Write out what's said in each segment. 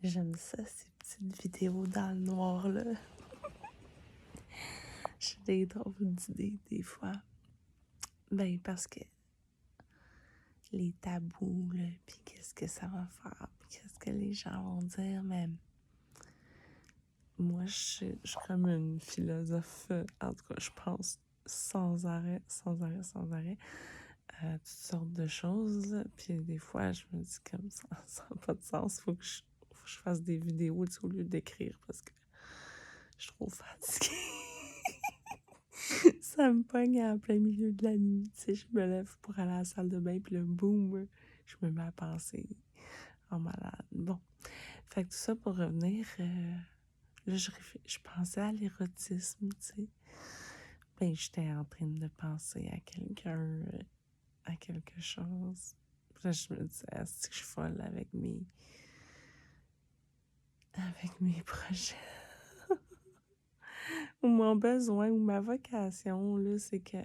J'aime ça, ces petites vidéos dans le noir, là. J'ai des drôles d'idées, des fois. Ben, parce que les tabous, là, puis qu'est-ce que ça va faire, puis qu'est-ce que les gens vont dire, mais moi, je suis comme une philosophe, en tout cas, je pense sans arrêt, sans arrêt, sans arrêt, à toutes sortes de choses, puis des fois, je me dis comme ça n'a pas de sens, faut que je fasse des vidéos, tu sais, au lieu d'écrire, parce que je suis trop fatiguée. Ça me pogne en plein milieu de la nuit, tu sais, je me lève pour aller à la salle de bain, puis là, boum, je me mets à penser en malade. Bon, fait que tout ça pour revenir, là, je pensais à l'érotisme, tu sais. Ben, j'étais en train de penser à quelqu'un, à quelque chose. Puis là, je me disais, est-ce que je suis folle avec mes projets? Ou mon besoin, ou ma vocation, là, c'est que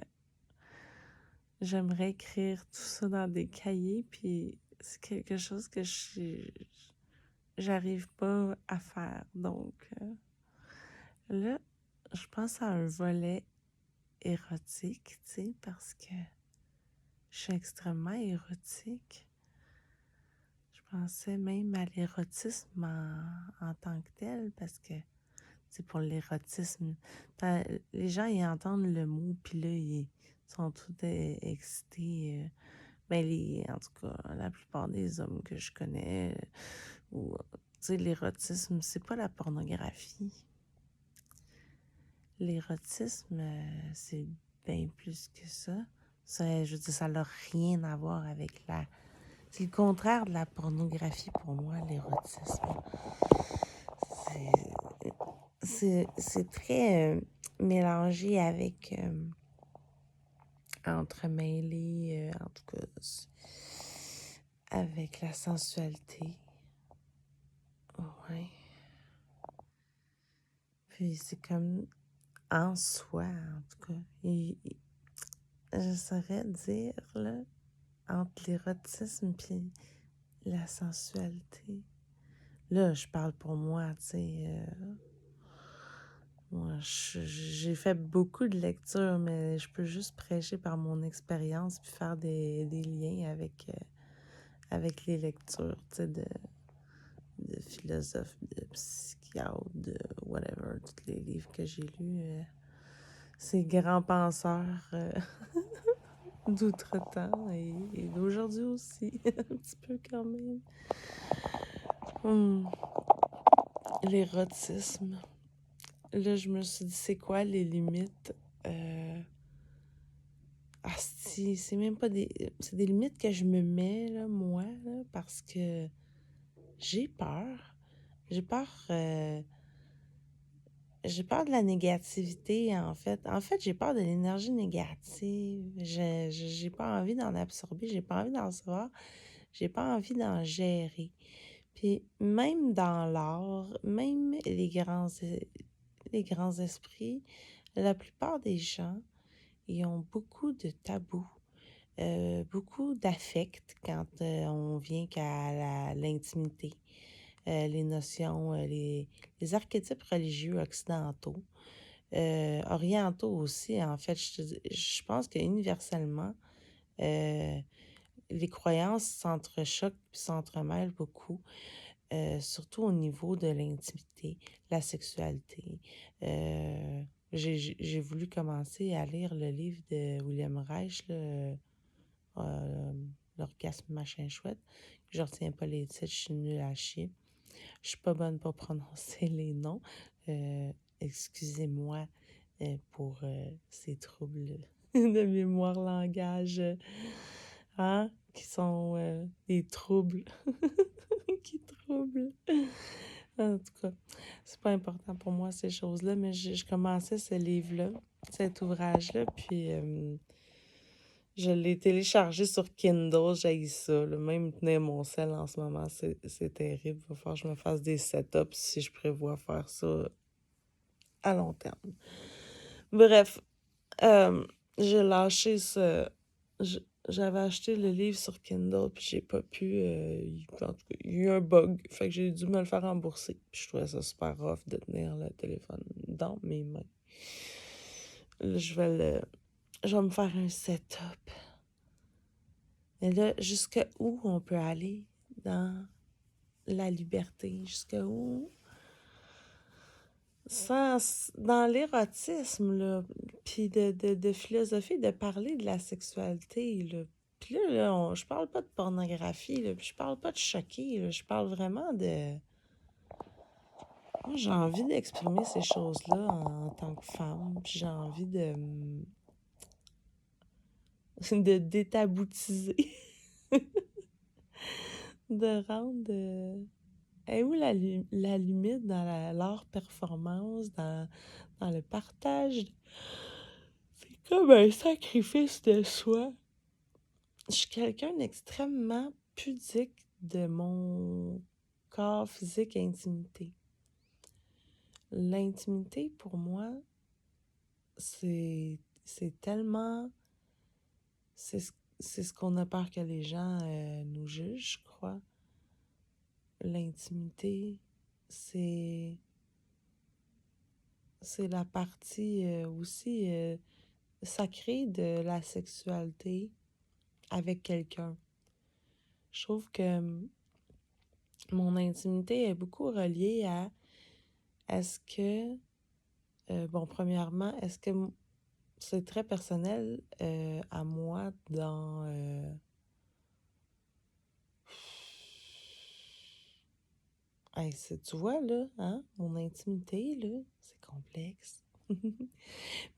j'aimerais écrire tout ça dans des cahiers, puis c'est quelque chose que j'arrive pas à faire. Donc, là, je pense à un volet érotique, tu sais, parce que je suis extrêmement érotique. Je pensais même à l'érotisme en tant que tel, parce que, c'est pour l'érotisme, les gens, ils entendent le mot, puis là, ils sont tout excités. Ben, en tout cas, la plupart des hommes que je connais, ou, tu sais, l'érotisme, c'est pas la pornographie. L'érotisme, c'est bien plus que ça. Ça, je veux dire, ça n'a rien à voir avec la... C'est le contraire de la pornographie pour moi, l'érotisme. C'est très mélangé avec... entremêlé, en tout cas, avec la sensualité. Ouais. Puis c'est comme en soi, en tout cas. Je saurais dire, là, entre l'érotisme puis la sensualité. Là, je parle pour moi, tu sais. Moi, j'ai fait beaucoup de lectures, mais je peux juste prêcher par mon expérience puis faire des liens avec les lectures, tu sais, de philosophes, de psychiatres, de whatever, tous les livres que j'ai lus. Ces grands penseurs d'outre-temps et d'aujourd'hui aussi, un petit peu quand même. L'érotisme. Là, je me suis dit, c'est quoi les limites? Asti, c'est même pas des... C'est des limites que je me mets, là, moi, là, parce que j'ai peur. J'ai peur... J'ai peur de la négativité, en fait. En fait, j'ai peur de l'énergie négative. J'ai pas envie d'en absorber, j'ai pas envie d'en recevoir, j'ai pas envie d'en gérer. Puis même dans l'art, même les grands esprits, la plupart des gens, ils ont beaucoup de tabous, beaucoup d'affect quand on vient qu'à l'intimité. Les notions, les archétypes religieux occidentaux, orientaux aussi, en fait. Je pense qu'universellement, les croyances s'entrechoquent puis s'entremêlent beaucoup, surtout au niveau de l'intimité, la sexualité. J'ai voulu commencer à lire le livre de William Reich, là, L'orgasme machin chouette. Je retiens pas les titres, je suis nulle à chier. Je suis pas bonne pour prononcer les noms. Excusez-moi pour ces troubles de mémoire langage, hein, qui sont des troubles qui troublent. En tout cas, c'est pas important pour moi ces choses-là, mais je commençais ce livre-là, cet ouvrage-là, puis je l'ai téléchargé sur Kindle, j'ai ça. Là. Même tenir mon sel en ce moment, c'est terrible. Il va falloir que je me fasse des setups si je prévois faire ça à long terme. Bref, j'ai lâché ce... J'avais acheté le livre sur Kindle, puis j'ai pas pu. En tout cas, il y a eu un bug. Fait que j'ai dû me le faire rembourser. Puis je trouvais ça super rough de tenir le téléphone dans mes mains. Là, je vais me faire un setup. Mais là, jusqu'à où on peut aller dans la liberté? Jusqu'à où? Dans l'érotisme, là, puis de philosophie, de parler de la sexualité, là. Puis là, je parle pas de pornographie, là, puis je parle pas de choquer, là, je parle vraiment de... Moi, j'ai envie d'exprimer ces choses-là en tant que femme, puis j'ai envie de détaboutiser, de rendre... est où la limite dans leur performance, dans le partage? C'est comme un sacrifice de soi. Je suis quelqu'un d'extrêmement pudique de mon corps physique et intimité. L'intimité, pour moi, c'est tellement... C'est ce qu'on a peur que les gens nous jugent, je crois. L'intimité, c'est la partie aussi sacrée de la sexualité avec quelqu'un. Je trouve que mon intimité est beaucoup reliée à est-ce que, bon, premièrement, est-ce que c'est très personnel à moi dans... hey, tu vois, là, hein, mon intimité, là, c'est complexe.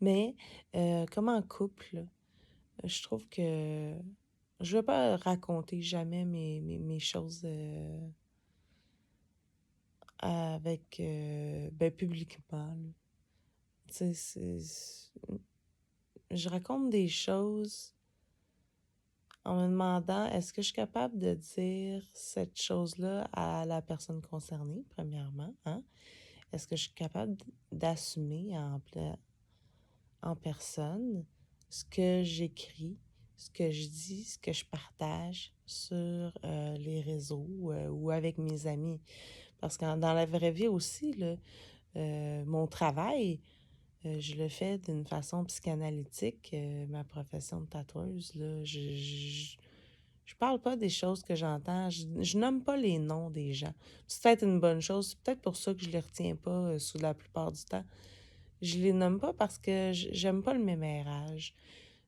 Mais comme en couple, là, je trouve que je vais pas raconter jamais mes choses avec, ben, publiquement, là. Tu sais, je raconte des choses en me demandant est-ce que je suis capable de dire cette chose-là à la personne concernée, premièrement, hein? Est-ce que je suis capable d'assumer en personne ce que j'écris, ce que je dis, ce que je partage sur les réseaux ou avec mes amis? Parce que dans la vraie vie aussi, là, mon travail, je le fais d'une façon psychanalytique. Ma profession de tatoueuse, là, je parle pas des choses que j'entends. Je nomme pas les noms des gens. C'est peut-être une bonne chose. C'est peut-être pour ça que je les retiens pas sous la plupart du temps. Je les nomme pas parce que j'aime pas le mémérage.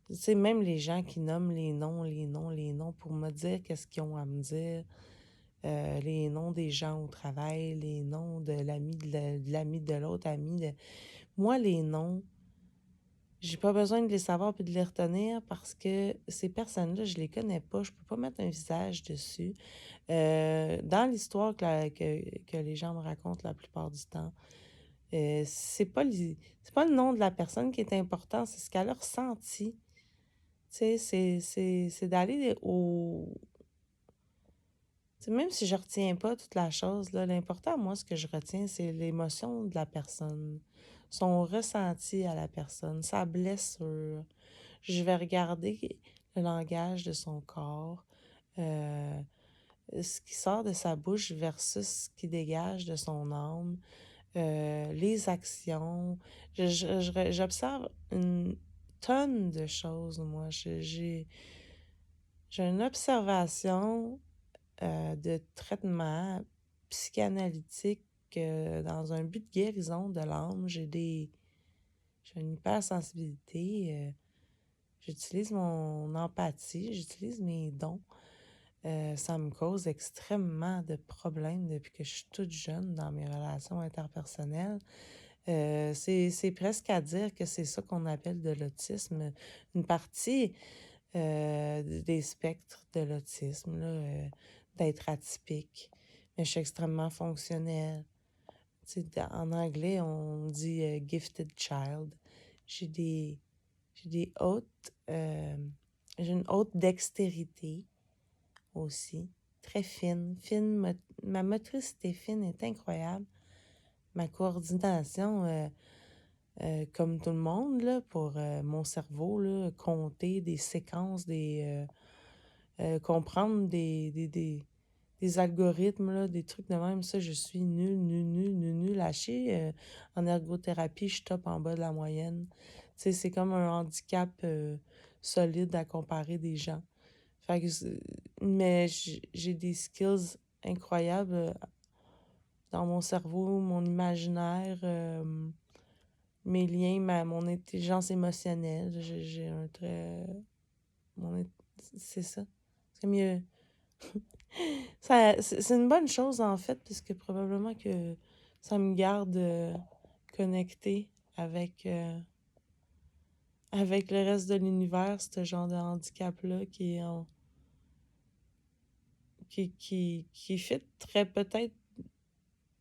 Tu sais, même les gens qui nomment les noms pour me dire qu'est-ce qu'ils ont à me dire, les noms des gens au travail, les noms de l'ami de l'autre ami. Moi, les noms, j'ai pas besoin de les savoir puis de les retenir parce que ces personnes-là, je les connais pas. Je peux pas mettre un visage dessus. Dans l'histoire que les gens me racontent la plupart du temps, c'est pas le nom de la personne qui est important, c'est ce qu'elle a ressenti. Tu sais, c'est d'aller au... Tu sais, même si je retiens pas toute la chose, là, l'important, moi, ce que je retiens, c'est l'émotion de la personne, son ressenti à la personne, sa blessure. Je vais regarder le langage de son corps, euh, ce qui sort de sa bouche versus ce qui dégage de son âme, les actions. J'observe une tonne de choses, moi. J'ai une observation de traitement psychanalytique dans un but de guérison de l'âme. J'ai une hypersensibilité. J'utilise mon empathie, j'utilise mes dons. Ça me cause extrêmement de problèmes depuis que je suis toute jeune dans mes relations interpersonnelles. C'est presque à dire que c'est ça qu'on appelle de l'autisme. Une partie des spectres de l'autisme, là, d'être atypique. Mais je suis extrêmement fonctionnelle. Tu sais, en anglais, on dit gifted child. J'ai des, j'ai des hautes, j'ai une haute dextérité aussi, très fine. Ma motricité fine est incroyable. Ma coordination, comme tout le monde, là, pour mon cerveau, là, compter des séquences, comprendre des algorithmes, là, des trucs de même. Ça, je suis nulle à chier. En ergothérapie, je top en bas de la moyenne. Tu sais, c'est comme un handicap solide à comparer des gens. Fait que, mais j'ai des skills incroyables dans mon cerveau, mon imaginaire, mes liens, mon intelligence émotionnelle. J'ai un très... C'est ça. C'est mieux. C'est une bonne chose, en fait, puisque probablement que ça me garde connectée avec le reste de l'univers, ce genre de handicap-là qui fit très peut-être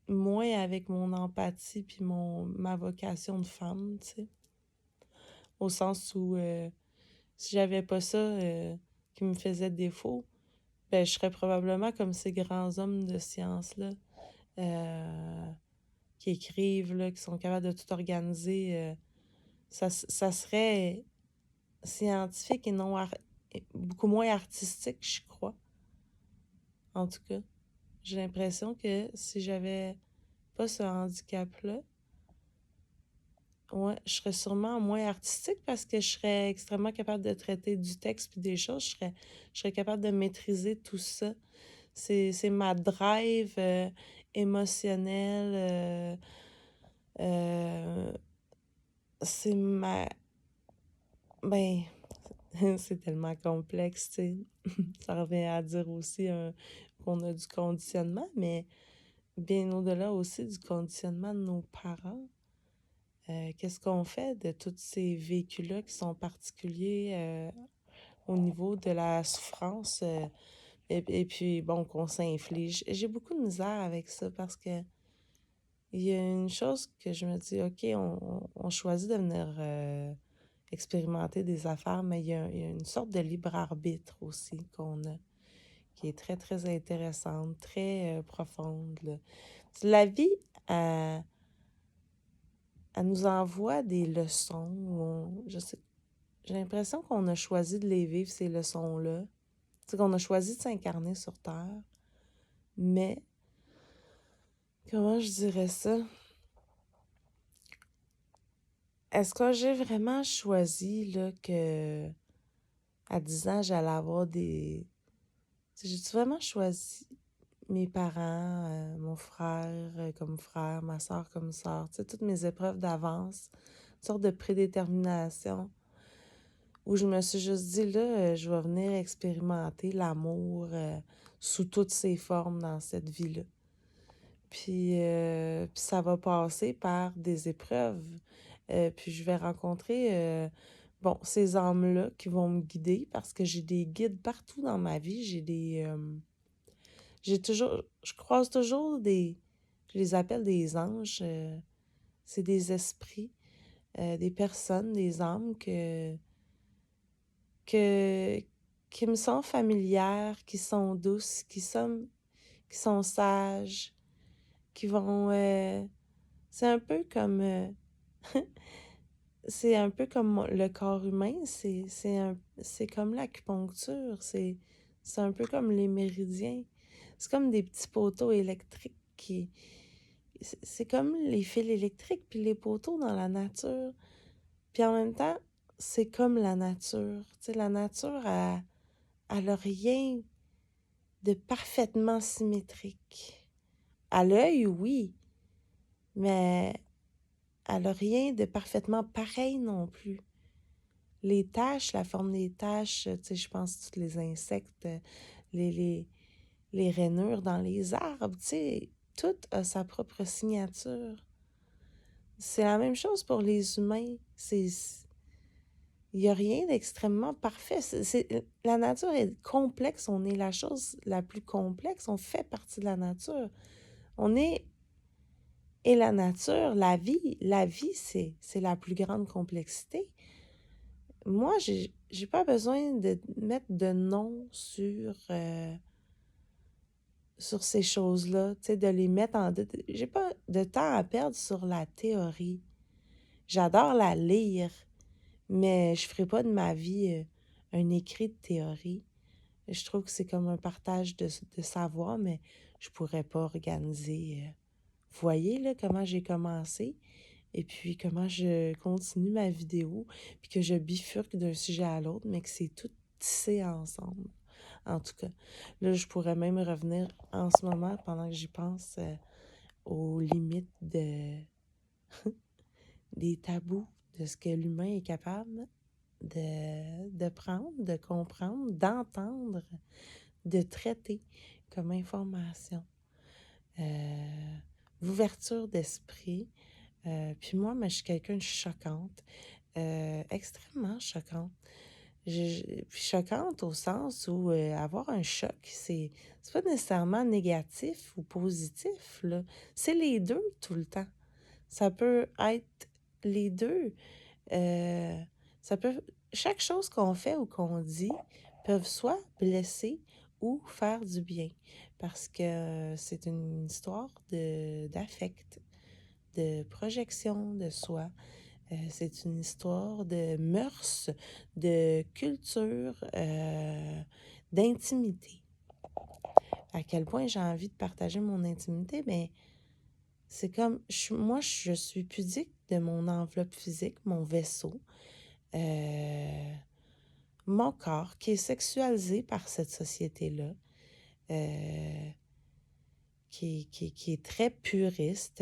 moins avec mon empathie puis ma vocation de femme, tu sais. Au sens où si j'avais pas ça qui me faisait défaut, ben je serais probablement comme ces grands hommes de science-là euh, qui écrivent, là, qui sont capables de tout organiser. Ça serait scientifique et non et beaucoup moins artistique, je crois. En tout cas, j'ai l'impression que si j'avais pas ce handicap-là, ouais, je serais sûrement moins artistique parce que je serais extrêmement capable de traiter du texte puis des choses. Je serais capable de maîtriser tout ça. C'est ma drive émotionnelle. Euh, c'est ma... Ben, c'est tellement complexe, tu sais. Ça revient à dire aussi qu'on a du conditionnement, mais bien au-delà aussi du conditionnement de nos parents. Qu'est-ce qu'on fait de tous ces vécus-là qui sont particuliers au niveau de la souffrance et puis, bon, qu'on s'inflige? J'ai beaucoup de misère avec ça parce que il y a une chose que je me dis, OK, on choisit de venir expérimenter des affaires, mais il y a une sorte de libre arbitre aussi qu'on a, qui est très, très intéressante, très profonde, là. La vie, elle, elle nous envoie des leçons. Je sais, j'ai l'impression qu'on a choisi de les vivre, ces leçons-là. C'est qu'on a choisi de s'incarner sur Terre. Mais, comment je dirais ça? Est-ce que j'ai vraiment choisi là, que à 10 ans, j'allais avoir des... J'ai-tu vraiment choisi mes parents, mon frère comme frère, ma soeur comme soeur, tu sais, toutes mes épreuves d'avance, une sorte de prédétermination, où je me suis juste dit, là, je vais venir expérimenter l'amour sous toutes ses formes dans cette vie-là. Puis ça va passer par des épreuves. Puis je vais rencontrer, bon, ces âmes-là qui vont me guider parce que j'ai des guides partout dans ma vie. Je croise toujours je les appelle des anges. C'est des esprits, des personnes, des âmes que, qui me sont familières, qui sont douces, qui sont sages, qui vont... c'est un peu comme... c'est un peu comme le corps humain, c'est comme l'acupuncture, c'est un peu comme les méridiens. C'est comme des petits poteaux électriques c'est comme les fils électriques puis les poteaux dans la nature. Puis en même temps, c'est comme la nature. Tu sais, la nature, elle a rien de parfaitement symétrique. À l'œil, oui, mais elle a rien de parfaitement pareil non plus. Les taches, la forme des taches, tu sais, je pense tous les insectes, les, les, les rainures dans les arbres, tu sais, tout a sa propre signature. C'est la même chose pour les humains. Il n'y a rien d'extrêmement parfait. La nature est complexe. On est la chose la plus complexe. On fait partie de la nature. On est... Et la vie, c'est la plus grande complexité. Moi, j'ai pas besoin de mettre de nom sur ces choses-là, tu sais, de les mettre en... J'ai pas de temps à perdre sur la théorie. J'adore la lire, mais je ferai pas de ma vie un écrit de théorie. Je trouve que c'est comme un partage de savoir, mais je pourrais pas organiser. Vous voyez là comment j'ai commencé et puis comment je continue ma vidéo, puis que je bifurque d'un sujet à l'autre, mais que c'est tout tissé ensemble. En tout cas, là, je pourrais même revenir en ce moment, pendant que j'y pense, aux limites des tabous, de ce que l'humain est capable de prendre, de comprendre, d'entendre, de traiter comme information. L'ouverture d'esprit. Puis moi, je suis quelqu'un de choquante, extrêmement choquante. Puis choquante au sens où avoir un choc, c'est pas nécessairement négatif ou positif, là. C'est les deux tout le temps. Ça peut être les deux. Euh, ça peut, chaque chose qu'on fait ou qu'on dit peuvent soit blesser ou faire du bien parce que c'est une histoire d'affect, de projection de soi. C'est une histoire de mœurs, de culture, d'intimité. À quel point j'ai envie de partager mon intimité, mais c'est comme, moi, je suis pudique de mon enveloppe physique, mon vaisseau, mon corps qui est sexualisé par cette société-là, euh, qui est très puriste.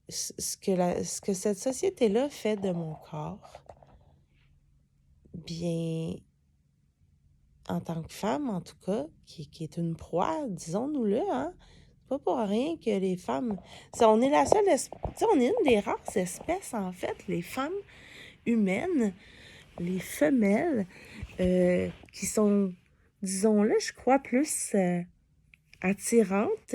Ce que cette société-là fait de mon corps, bien, en tant que femme, en tout cas, qui est une proie, disons-nous-le, hein? C'est pas pour rien que les femmes... on est la seule espèce... On est une des rares espèces, en fait, les femmes humaines, les femelles, qui sont, disons-le, je crois, plus attirantes,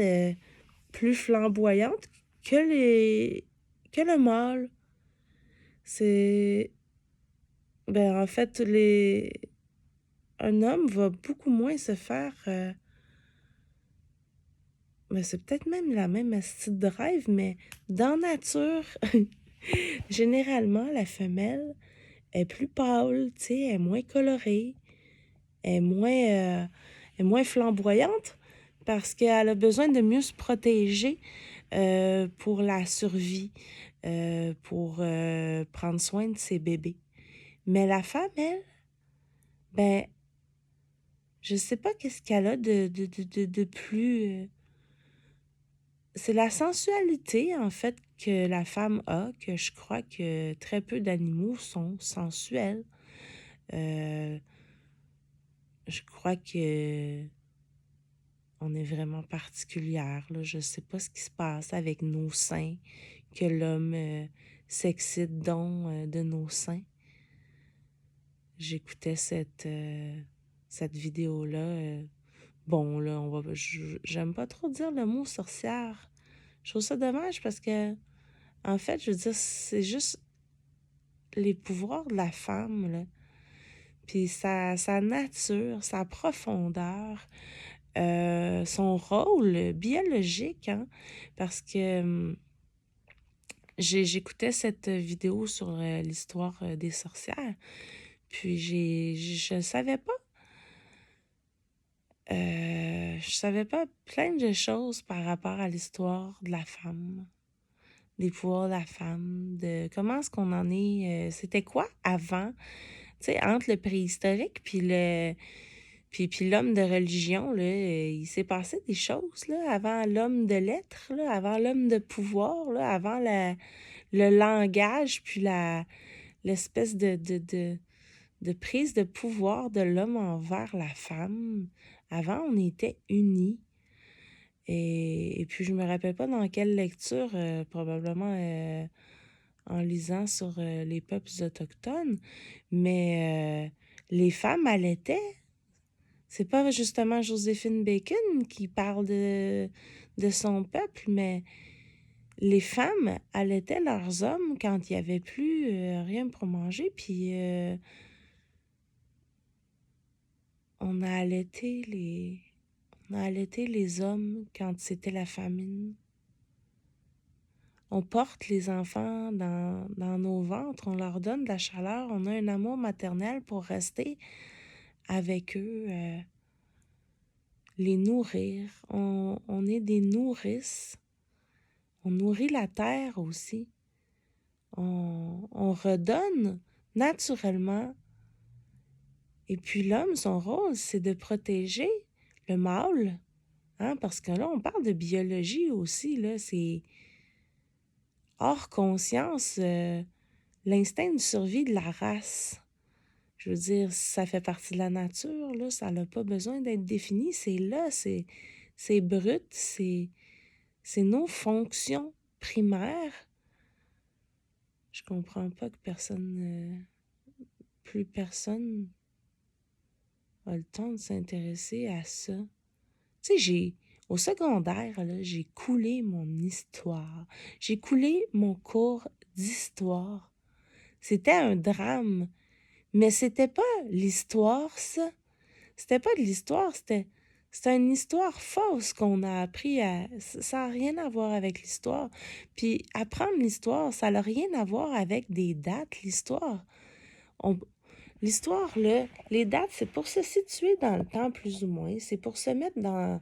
plus flamboyantes que le mâle. C'est... Ben, en fait, un homme va beaucoup moins se faire... mais c'est peut-être même la même style de rêve, mais dans nature, généralement, la femelle est plus pâle, tu sais, elle est moins colorée, elle est moins flamboyante parce qu'elle a besoin de mieux se protéger pour la survie, pour prendre soin de ses bébés. Mais la femme, elle, ben, je sais pas qu'est-ce qu'elle a de plus... c'est la sensualité, en fait, que la femme a, que je crois que très peu d'animaux sont sensuels. Euh, je crois que on est vraiment particulière, là. Je sais pas ce qui se passe avec nos seins, que l'homme s'excite donc de nos seins. J'écoutais cette vidéo-là. Bon, là, j'aime pas trop dire le mot sorcière. Je trouve ça dommage parce que, en fait, je veux dire, c'est juste les pouvoirs de la femme, là. Puis sa nature, sa profondeur, son rôle biologique, hein, parce que j'écoutais cette vidéo sur l'histoire des sorcières, puis je savais pas, je savais pas plein de choses par rapport à l'histoire de la femme, des pouvoirs de la femme, de comment est-ce qu'on en est, c'était quoi avant, tu sais, entre le préhistorique puis puis l'homme de religion, là, il s'est passé des choses, là, avant l'homme de lettres, là, avant l'homme de pouvoir, là, avant le langage, puis l'espèce de prise de pouvoir de l'homme envers la femme. Avant, on était unis. Et puis, je me rappelle pas dans quelle lecture, probablement en lisant sur les peuples autochtones, mais les femmes allaitaient. C'est pas justement Joséphine Bacon qui parle de son peuple, mais les femmes allaitaient leurs hommes quand il n'y avait plus rien pour manger, puis on a allaité on a allaité les hommes quand c'était la famine. On porte les enfants dans nos ventres, on leur donne de la chaleur, on a un amour maternel pour rester avec eux, les nourrir. On est des nourrices. On nourrit la terre aussi. On redonne naturellement. Et puis l'homme, son rôle, c'est de protéger le mâle. Hein, parce que là, on parle de biologie aussi, là, c'est hors conscience, l'instinct de survie de la race. Je veux dire, ça fait partie de la nature, là, ça n'a pas besoin d'être défini, c'est là, c'est brut, c'est nos fonctions primaires. Je comprends pas que plus personne a le temps de s'intéresser à ça. Tu sais, au secondaire, là, j'ai coulé mon histoire. J'ai coulé mon cours d'histoire. C'était un drame. Mais c'était pas l'histoire, ça. C'était pas de l'histoire, c'était une histoire fausse qu'on a appris à... Ça n'a rien à voir avec l'histoire. Puis apprendre l'histoire, ça n'a rien à voir avec des dates, l'histoire. On, L'histoire, là, les dates, c'est pour se situer dans le temps plus ou moins. C'est pour se mettre dans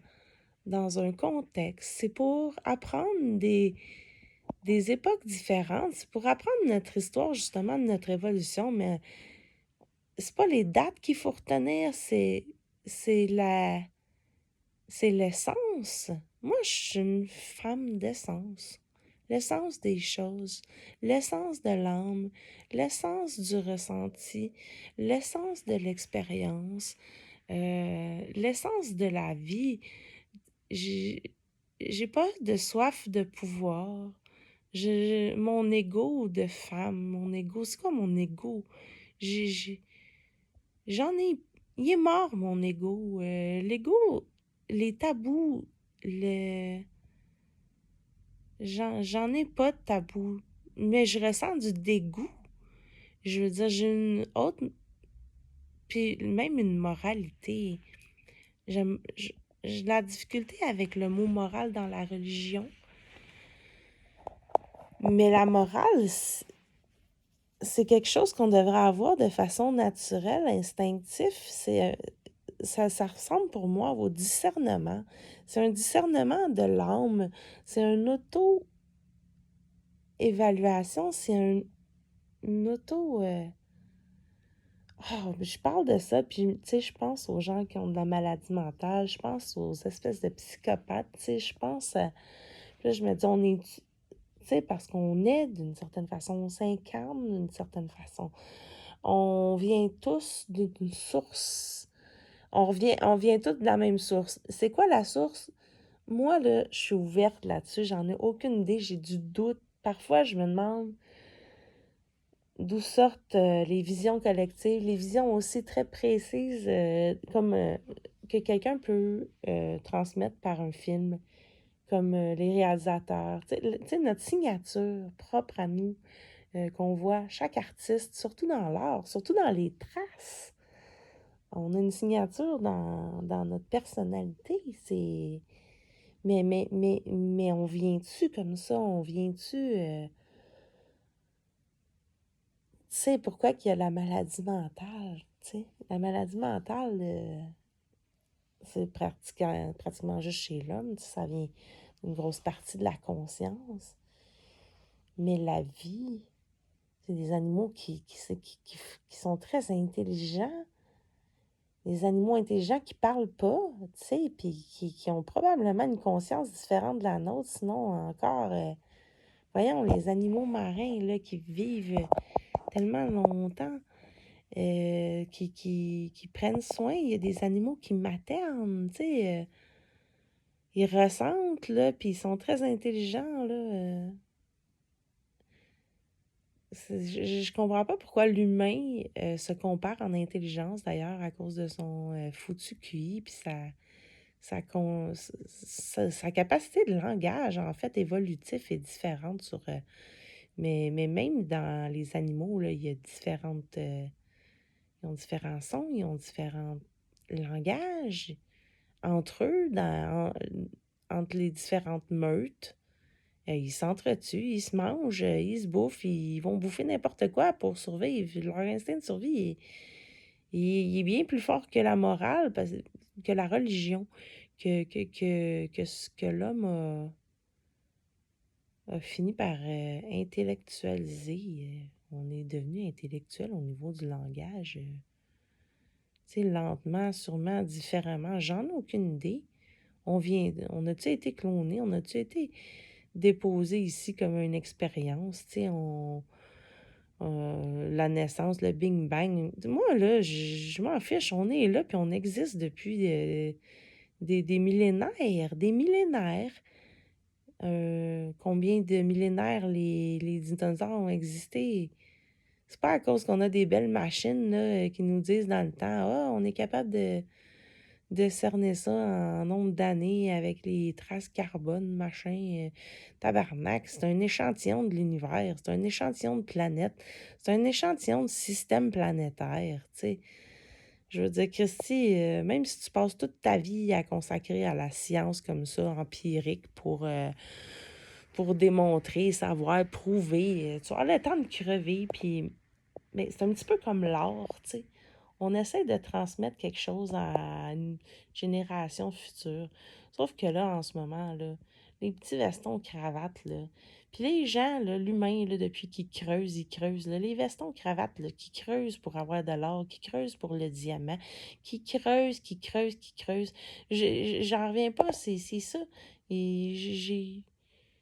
un contexte. C'est pour apprendre des époques différentes. C'est pour apprendre notre histoire, justement, de notre évolution. Mais c'est pas les dates qu'il faut retenir, c'est la, c'est l'essence. Moi, je suis une femme d'essence. L'essence des choses, l'essence de l'âme, l'essence du ressenti, l'essence de l'expérience, l'essence de la vie. J'ai, j'ai pas de soif de pouvoir. Mon ego de femme, mon ego, c'est quoi mon ego? J'ai, J'en ai... Il est mort, mon ego. L'ego, les tabous, j'en ai pas de tabou. Mais je ressens du dégoût. Je veux dire, j'ai une autre... Puis même une moralité. J'aime... J'ai de la difficulté avec le mot moral dans la religion. Mais la morale, c'est quelque chose qu'on devrait avoir de façon naturelle, instinctive. Ça ressemble pour moi au discernement. C'est un discernement de l'âme. C'est une auto-évaluation. Une auto... je parle de ça, puis, tu sais, je pense aux gens qui ont de la maladie mentale. Je pense aux espèces de psychopathes. Tu sais, je pense... puis là, je me dis, on est... Tu sais, parce qu'on est d'une certaine façon. On s'incarne d'une certaine façon. On vient tous d'une source. On vient tous de la même source. C'est quoi la source? Moi, là, je suis ouverte là-dessus. J'en ai aucune idée. J'ai du doute. Parfois, je me demande d'où sortent les visions collectives, les visions aussi très précises, comme que quelqu'un peut transmettre par un film, comme les réalisateurs. Tu sais, notre signature propre à nous, qu'on voit, chaque artiste, surtout dans l'art, surtout dans les traces. On a une signature dans notre personnalité. Mais on vient-tu comme ça? On vient-tu... Tu sais, pourquoi qu'il y a la maladie mentale? Tu sais, la maladie mentale, c'est pratiquement juste chez l'homme. Tu sais, ça vient d'une grosse partie de la conscience. Mais la vie, c'est des animaux qui sont très intelligents. Des animaux intelligents qui parlent pas, tu sais, puis qui ont probablement une conscience différente de la nôtre. Sinon, encore, voyons, les animaux marins, là, qui vivent tellement longtemps, qui prennent soin. Il y a des animaux qui maternent, tu sais. Ils ressentent, là, puis ils sont très intelligents, là. Je comprends pas pourquoi l'humain se compare en intelligence, d'ailleurs, à cause de son foutu QI, puis sa capacité de langage, en fait, évolutif est différente mais même dans les animaux, là, il y a différentes... ils ont différents sons, ils ont différents langages entre eux, entre les différentes meutes. Ils s'entretuent, ils se mangent, ils se bouffent, ils vont bouffer n'importe quoi pour survivre. Leur instinct de survie il est bien plus fort que la morale, que la religion, que ce que l'homme a fini par intellectualiser. On est devenu intellectuel au niveau du langage. Tu sais, lentement, sûrement, différemment. J'en ai aucune idée. On a-tu été cloné? On a-tu été déposé ici comme une expérience? Tu sais, la naissance, le Big Bang. Moi, là, je m'en fiche. On est là, puis on existe depuis des millénaires. Des millénaires. Combien de millénaires les dinosaures ont existé? C'est pas à cause qu'on a des belles machines là, qui nous disent dans le temps, ah, on est capable de cerner ça en nombre d'années avec les traces carbone, machin, tabarnak. C'est un échantillon de l'univers, c'est un échantillon de planète, c'est un échantillon de système planétaire, tu sais. Je veux dire, Christy, même si tu passes toute ta vie à consacrer à la science comme ça, empirique, pour démontrer, savoir, prouver, tu as le temps de crever, puis mais c'est un petit peu comme l'art, tu sais. On essaie de transmettre quelque chose à une génération future. Sauf que là, en ce moment, là, les petits vestons cravates, là, puis les gens, là, l'humain, là, depuis qu'ils creusent, ils creusent, là, les vestons cravates, là, qui creusent pour avoir de l'or, qui creusent pour le diamant, qui creusent, qui creusent, qui creusent. J'en reviens pas, c'est ça. Et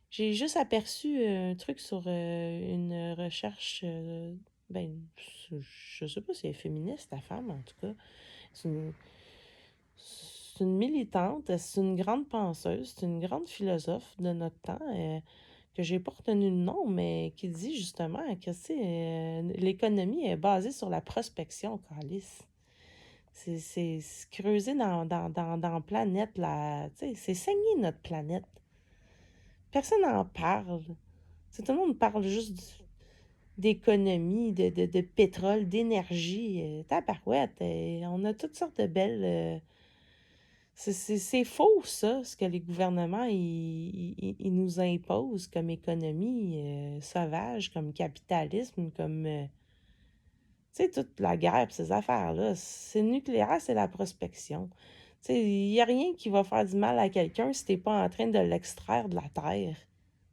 j'ai juste aperçu un truc sur une recherche, ben, je sais pas si elle est féministe, ta femme, en tout cas. C'est une, c'est une militante, c'est une grande penseuse, c'est une grande philosophe de notre temps, que j'ai pas retenu le nom, mais qui dit justement que l'économie est basée sur la prospection, calice. C'est creuser dans la planète, là, tu sais, c'est saigner notre planète. Personne n'en parle. Tu sais, tout le monde parle juste d'économie, de pétrole, d'énergie. Tabarouette, on a toutes sortes de belles... c'est faux, ça, ce que les gouvernements ils nous imposent comme économie sauvage, comme capitalisme, comme... tu sais, toute la guerre pis ces affaires-là. C'est le nucléaire, c'est la prospection. Tu sais, il n'y a rien qui va faire du mal à quelqu'un si t'es pas en train de l'extraire de la terre.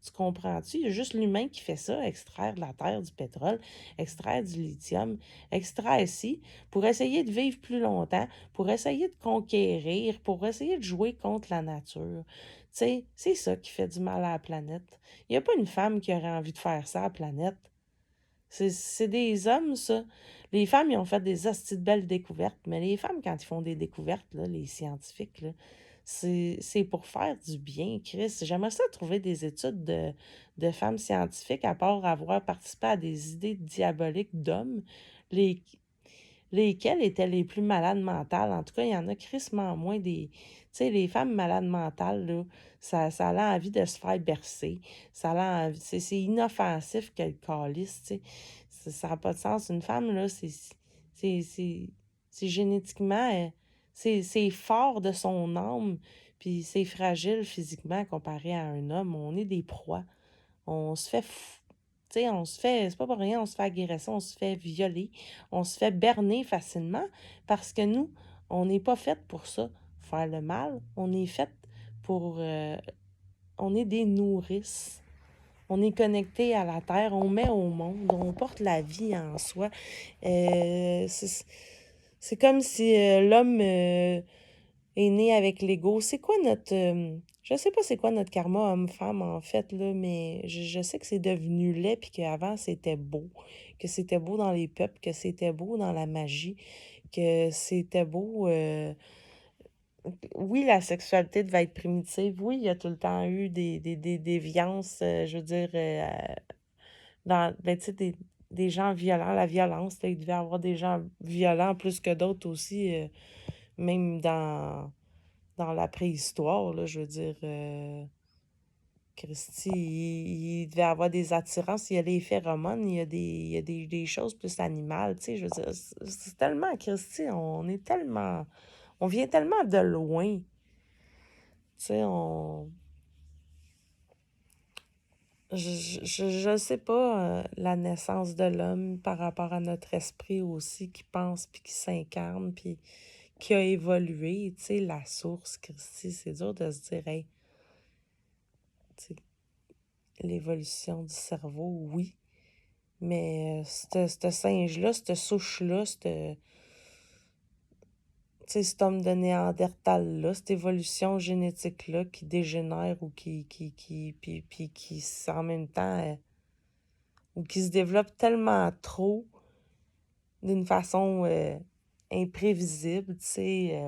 Tu comprends-tu? Il y a juste l'humain qui fait ça, extraire de la terre du pétrole, extraire du lithium, extraire ici, pour essayer de vivre plus longtemps, pour essayer de conquérir, pour essayer de jouer contre la nature. Tu sais, c'est ça qui fait du mal à la planète. Il n'y a pas une femme qui aurait envie de faire ça à la planète. C'est des hommes, ça. Les femmes, ils ont fait des hosties de belles découvertes, mais les femmes, quand ils font des découvertes, là, les scientifiques, là, c'est pour faire du bien, Chris. J'aimerais ça trouver des études de femmes scientifiques, à part avoir participé à des idées diaboliques d'hommes, les, lesquelles étaient les plus malades mentales. En tout cas, il y en a crissement moins des... Tu sais, les femmes malades mentales, là, ça a envie de se faire bercer. Ça a envie... C'est inoffensif que le calice, tu sais. Ça n'a pas de sens. Une femme, là, c'est, c'est, c'est génétiquement... c'est fort de son âme, puis c'est fragile physiquement comparé à un homme. On est des proies. On se fait tu sais, on se fait, c'est pas pour rien, on se fait agresser, on se fait violer, on se fait berner facilement parce que nous, on n'est pas fait pour ça, faire le mal. On est fait pour, on est des nourrices. On est connecté à la terre, on met au monde, on porte la vie en soi. C'est comme si l'homme est né avec l'ego. C'est quoi notre... je sais pas c'est quoi notre karma homme-femme en fait, là, mais je sais que c'est devenu laid puis qu'avant c'était beau. Que c'était beau dans les peuples, que c'était beau dans la magie, que c'était beau... oui, la sexualité devait être primitive. Oui, il y a tout le temps eu des déviances, je veux dire, ben, tu sais, des gens violents, la violence, là, il devait y avoir des gens violents plus que d'autres aussi, même dans la préhistoire, là, je veux dire, Christy, il devait avoir des attirances, il y a des phéromones, il y a des choses plus animales, tu sais, je veux dire, c'est tellement, Christy, on est tellement, on vient tellement de loin, tu sais, Je sais pas la naissance de l'homme par rapport à notre esprit aussi qui pense puis qui s'incarne puis qui a évolué, tu sais, la source, Christy, c'est dur de se dire, hey, tu sais, l'évolution du cerveau, oui, mais ce singe-là, cette souche-là, tu sais, cet homme de Néandertal-là, cette évolution génétique-là qui dégénère ou puis qui, en même temps, ou qui se développe tellement trop d'une façon imprévisible, tu sais,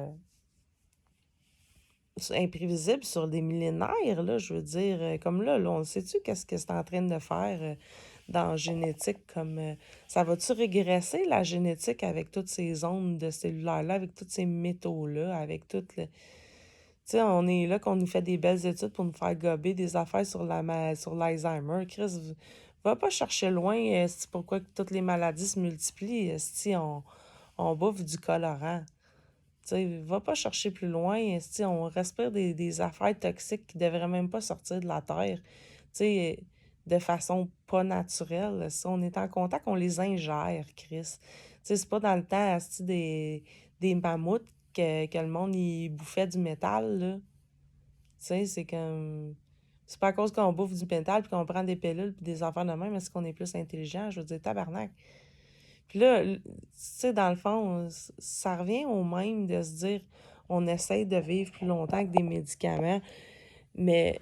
imprévisible sur des millénaires, là, je veux dire, comme là, on sait-tu qu'est-ce que c'est en train de faire dans la génétique, comme, ça va-tu régresser, la génétique, avec toutes ces ondes de cellulaires-là, avec tous ces métaux-là, avec tout le... Tu sais, on est là qu'on nous fait des belles études pour nous faire gober des affaires sur l'Alzheimer. Chris, va pas chercher loin, c'est pourquoi que toutes les maladies se multiplient, si on bouffe du colorant. Tu sais, va pas chercher plus loin, si on respire des affaires toxiques qui devraient même pas sortir de la terre, tu sais, de façon pas naturelle. Si on est en contact, on les ingère, Chris. Tu sais, c'est pas dans le temps, des mammouths que le monde, il bouffait du métal, là. Tu sais, c'est comme... C'est pas à cause qu'on bouffe du métal puis qu'on prend des pilules puis des affaires de même, est-ce qu'on est plus intelligent? Je veux dire, tabarnak. Puis là, tu sais, dans le fond, ça revient au même de se dire, on essaye de vivre plus longtemps avec des médicaments, mais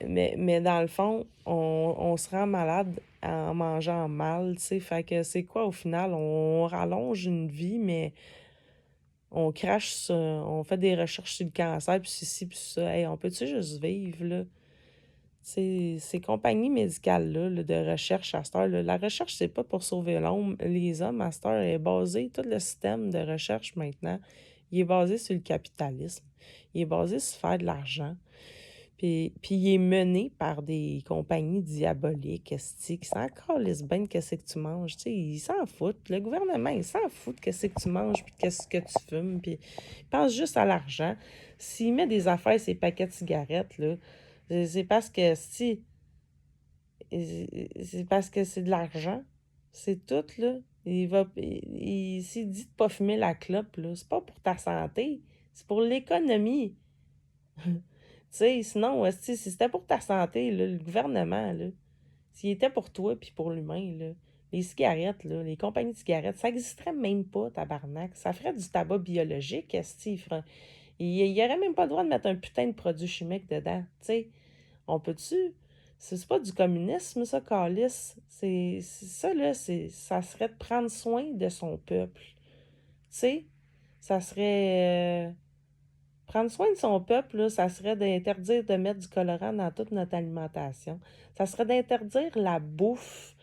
dans le fond, on se rend malade en mangeant mal, tu sais. Fait que c'est quoi au final? On rallonge une vie, mais on crache sur, on fait des recherches sur le cancer, puis ceci, puis ça. Hey, on peut-tu juste vivre, là? Ces compagnies médicales-là, là, de recherche à cette heure, là, la recherche, c'est pas pour sauver l'homme. Les hommes, à cette heure, est basé, tout le système de recherche maintenant, il est basé sur le capitalisme. Il est basé sur faire de l'argent. Puis il est mené par des compagnies diaboliques, esti, qui s'en calissent bien de qu'est-ce que tu manges. Tu sais, ils s'en foutent. Le gouvernement, il s'en fout de qu'est-ce que tu manges, puis de qu'est-ce que tu fumes, puis il pense juste à l'argent. S'il met des affaires, ces paquets de cigarettes, là, c'est parce que si c'est parce que c'est de l'argent. C'est tout, là. S'il dit de pas fumer la clope, là, c'est pas pour ta santé, c'est pour l'économie. Tu sais, sinon, esti, si c'était pour ta santé, là, le gouvernement, là, s'il était pour toi puis pour l'humain, là, les cigarettes, là, les compagnies de cigarettes, ça n'existerait même pas, tabarnak. Ça ferait du tabac biologique, esti. Il y aurait même pas le droit de mettre un putain de produit chimique dedans, tu sais. On peut-tu... C'est pas du communisme, ça, câlisse. Ça, là, ça serait de prendre soin de son peuple. Tu sais, ça serait... prendre soin de son peuple, là, ça serait d'interdire de mettre du colorant dans toute notre alimentation. Ça serait d'interdire la bouffe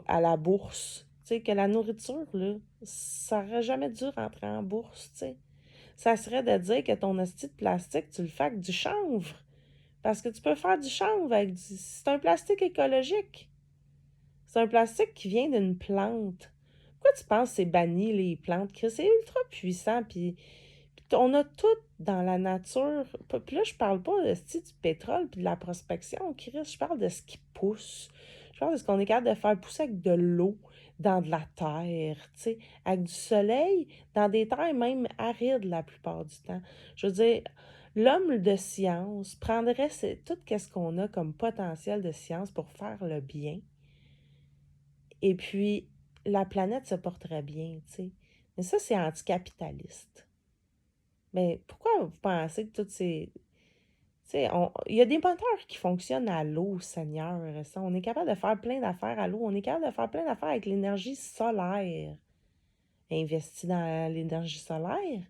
à la bourse. Tu sais, que la nourriture, là, ça n'aurait jamais dû rentrer en bourse, tu sais. Ça serait de dire que ton hostie de plastique, tu le fais avec du chanvre. Parce que tu peux faire du chanvre avec du... C'est un plastique écologique. C'est un plastique qui vient d'une plante. Pourquoi tu penses que c'est banni, les plantes? Chris? C'est ultra puissant, puis on a tout dans la nature. Puis là, je parle pas du pétrole puis de la prospection, Chris. Je parle de ce qui pousse. Je parle de ce qu'on est capable de faire pousser avec de l'eau dans de la terre, tu sais, avec du soleil, dans des terres même arides la plupart du temps. Je veux dire, l'homme de science prendrait tout ce qu'on a comme potentiel de science pour faire le bien. Et puis, la planète se porterait bien, tu sais. Mais ça, c'est anticapitaliste. Mais pourquoi vous pensez que toutes ces... Tu sais, il y a des moteurs qui fonctionnent à l'eau, Seigneur. Ça, on est capable de faire plein d'affaires à l'eau. On est capable de faire plein d'affaires avec l'énergie solaire. Investi dans l'énergie solaire.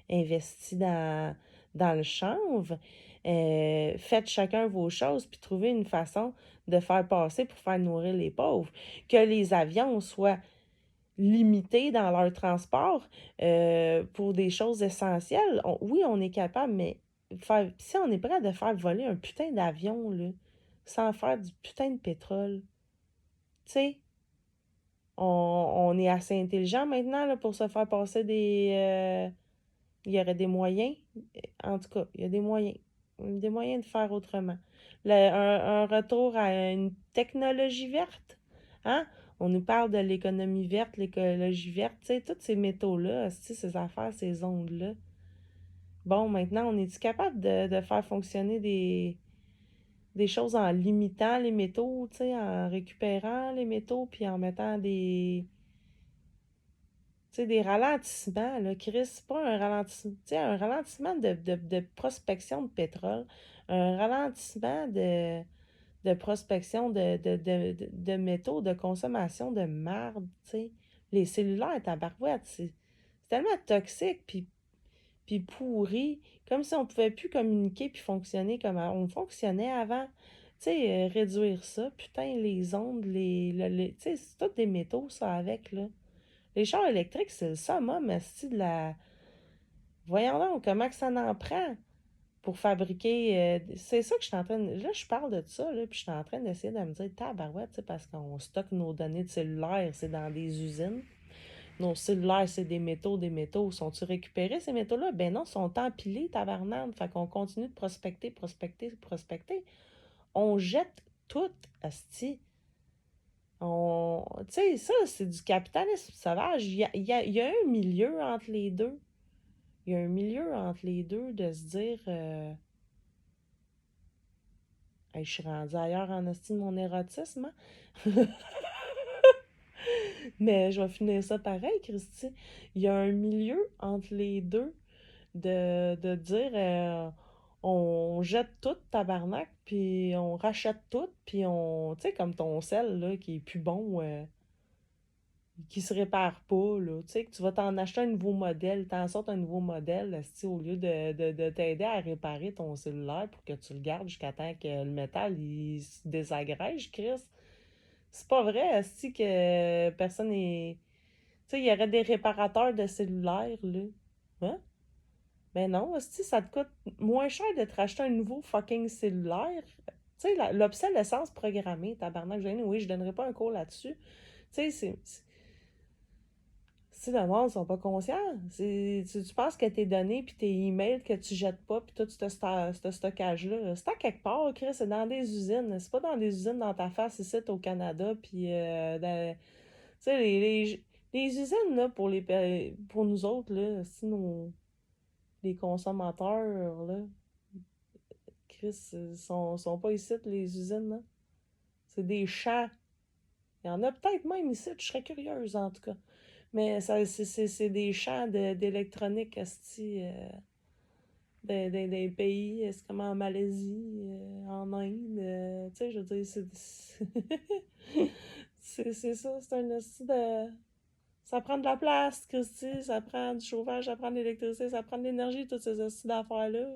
Investi dans le chanvre. Faites chacun vos choses, puis trouvez une façon de faire passer pour faire nourrir les pauvres. Que les avions soient limités dans leur transport pour des choses essentielles. Oui, on est capable, mais si on est prêt de faire voler un putain d'avion, là, sans faire du putain de pétrole, tu sais, on est assez intelligent maintenant là, pour se faire passer des... il y aurait des moyens. En tout cas, il y a des moyens. des moyens de faire autrement. Un retour à une technologie verte, hein? On nous parle de l'économie verte, l'écologie verte, tu sais, tous ces métaux-là, ces affaires, ces ondes-là. Bon, maintenant, on est-tu capable de faire fonctionner des choses en limitant les métaux, tu sais, en récupérant les métaux, puis en mettant des ralentissements, là, Chris, c'est pas un ralentissement, tu sais, un ralentissement de prospection de pétrole, un ralentissement de prospection de métaux, de consommation de marde, tu sais. Les cellulaires, tabarouette, c'est tellement toxique, puis pourri, comme si on pouvait plus communiquer puis fonctionner comme on fonctionnait avant. Tu sais, réduire ça, putain, les ondes, tu sais, c'est tous des métaux, ça, avec, là. Les chars électriques, c'est le summum, esti, de la... Voyons donc, comment que ça en prend pour fabriquer... c'est ça que je suis en train de... Là, je parle de ça, là, puis je suis en train d'essayer de me dire, tabarouette, tu sais, parce qu'on stocke nos données de cellulaire, c'est dans des usines. Nos cellulaires, c'est des métaux, des métaux. Sont-ils récupérés, ces métaux-là? Ben non, ils sont empilés, tabarnane. Fait qu'on continue de prospecter, prospecter, prospecter. On jette tout, asti. Tu sais, ça, c'est du capitalisme sauvage. Il y a un milieu entre les deux. Il y a un milieu entre les deux de se dire hey, je suis rendue ailleurs en esti de mon érotisme, hein? Mais je vais finir ça pareil, Christy. Il y a un milieu entre les deux de dire on jette tout, tabarnak, puis on rachète tout, puis on. Tu sais, comme ton sel, là, qui est plus bon, qui se répare pas, là. Tu sais, que tu vas t'en acheter un nouveau modèle, t'en sortes un nouveau modèle, esti, au lieu de t'aider à réparer ton cellulaire pour que tu le gardes jusqu'à temps que le métal il se désagrège, Chris. C'est pas vrai, esti, que personne est. Tu sais, il y aurait des réparateurs de cellulaires, là. Hein? Ben non, esti, ça te coûte moins cher de te racheter un nouveau fucking cellulaire. Tu sais, l'obsolescence programmée, tabarnak, oui, je donnerai pas un cours là-dessus. Tu sais, si le monde sont pas conscients, tu penses que tes données puis tes emails que tu jettes pas puis tout ce stockage-là, c'est à quelque part, Chris, c'est dans des usines. C'est pas dans des usines dans ta face ici au Canada puis tu sais, les usines, là, pour nous autres, là, si les consommateurs, là, Chris, sont pas ici, les usines, là. C'est des champs. Il y en a peut-être même ici, je serais curieuse, en tout cas. Mais ça, c'est des champs d'électronique, des pays, c'est comme en Malaisie, en Inde, tu sais, je veux dire, c'est ça, c'est un esti de... Ça prend de la place, Christy, ça prend du chauffage, ça prend de l'électricité, ça prend de l'énergie, toutes ces esti d'affaires-là.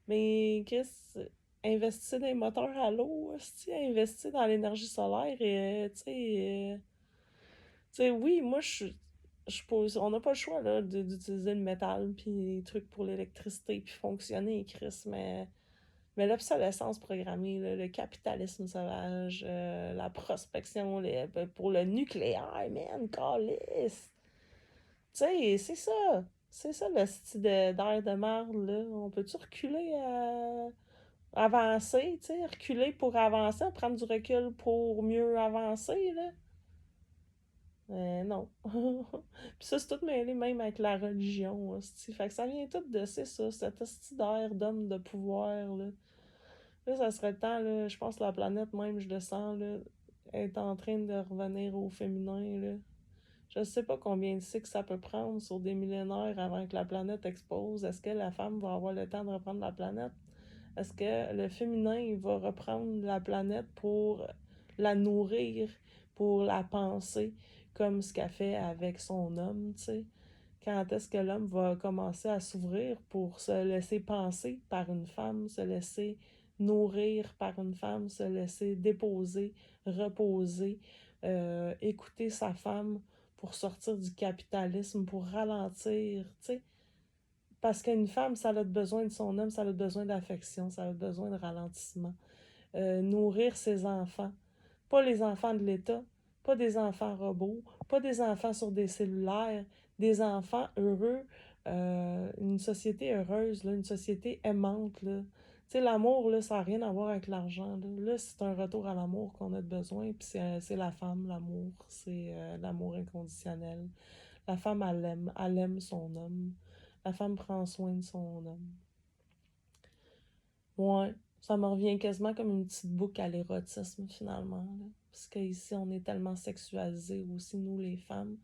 Mais qu'est-ce investir dans les moteurs à l'eau, investir dans l'énergie solaire, et tu sais, oui, moi, je pose, on n'a pas le choix là, d'utiliser le métal, puis les trucs pour l'électricité, puis fonctionner, Chris, mais l'obsolescence programmée, là, le capitalisme sauvage, la prospection pour le nucléaire, man, calice. Tu sais, c'est ça. C'est ça le style d'air de marde, là. On peut-tu reculer à avancer, tu sais, reculer pour avancer, prendre du recul pour mieux avancer, là? Non. Puis ça, c'est tout mêlé même avec la religion, hostie. Fait que ça vient tout de, c'est ça, cet hostie d'air d'homme de pouvoir, là. Là, ça serait le temps, là, je pense que la planète même, je le sens, là, est en train de revenir au féminin, là. Je sais pas combien de cycles ça peut prendre sur des millénaires avant que la planète explose. Est-ce que la femme va avoir le temps de reprendre la planète? Est-ce que le féminin va reprendre la planète pour la nourrir, pour la penser, comme ce qu'elle fait avec son homme, tu sais? Quand est-ce que l'homme va commencer à s'ouvrir pour se laisser penser par une femme, se laisser nourrir par une femme, se laisser déposer, reposer, écouter sa femme pour sortir du capitalisme, pour ralentir, tu sais? Parce qu'une femme, ça a besoin de son homme, ça a besoin d'affection, ça a besoin de ralentissement. Nourrir ses enfants. Pas les enfants de l'État, pas des enfants robots, pas des enfants sur des cellulaires, des enfants heureux une société heureuse, là, une société aimante, là. Tu sais, l'amour, là, ça n'a rien à voir avec l'argent, là. Là, c'est un retour à l'amour qu'on a besoin, puis c'est la femme, l'amour. C'est l'amour inconditionnel. La femme, elle aime son homme. La femme prend soin de son homme. Ouais, ça me revient quasiment comme une petite boucle à l'érotisme, finalement, là. Parce qu'ici, on est tellement sexualisés aussi, nous, les femmes.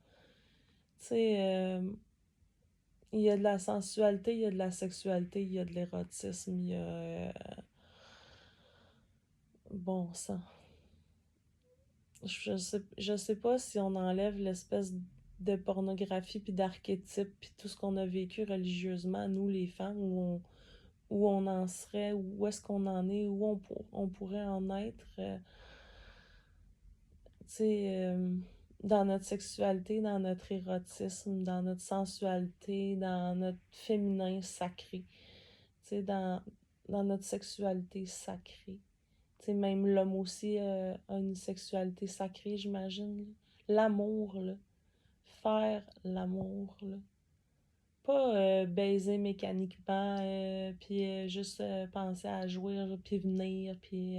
Tu sais, il y a de la sensualité, il y a de la sexualité, il y a de l'érotisme, il y a... bon sang. Je sais pas si on enlève l'espèce de pornographie puis d'archétypes puis tout ce qu'on a vécu religieusement, nous les femmes, où on en serait, où est-ce qu'on en est, on pourrait en être, tu sais, dans notre sexualité, dans notre érotisme, dans notre sensualité, dans notre féminin sacré, tu sais, dans notre sexualité sacrée. Tu sais, même l'homme aussi a une sexualité sacrée, j'imagine. L'amour, là. Faire l'amour, là. Pas baiser mécaniquement, puis juste penser à jouir, puis venir, puis...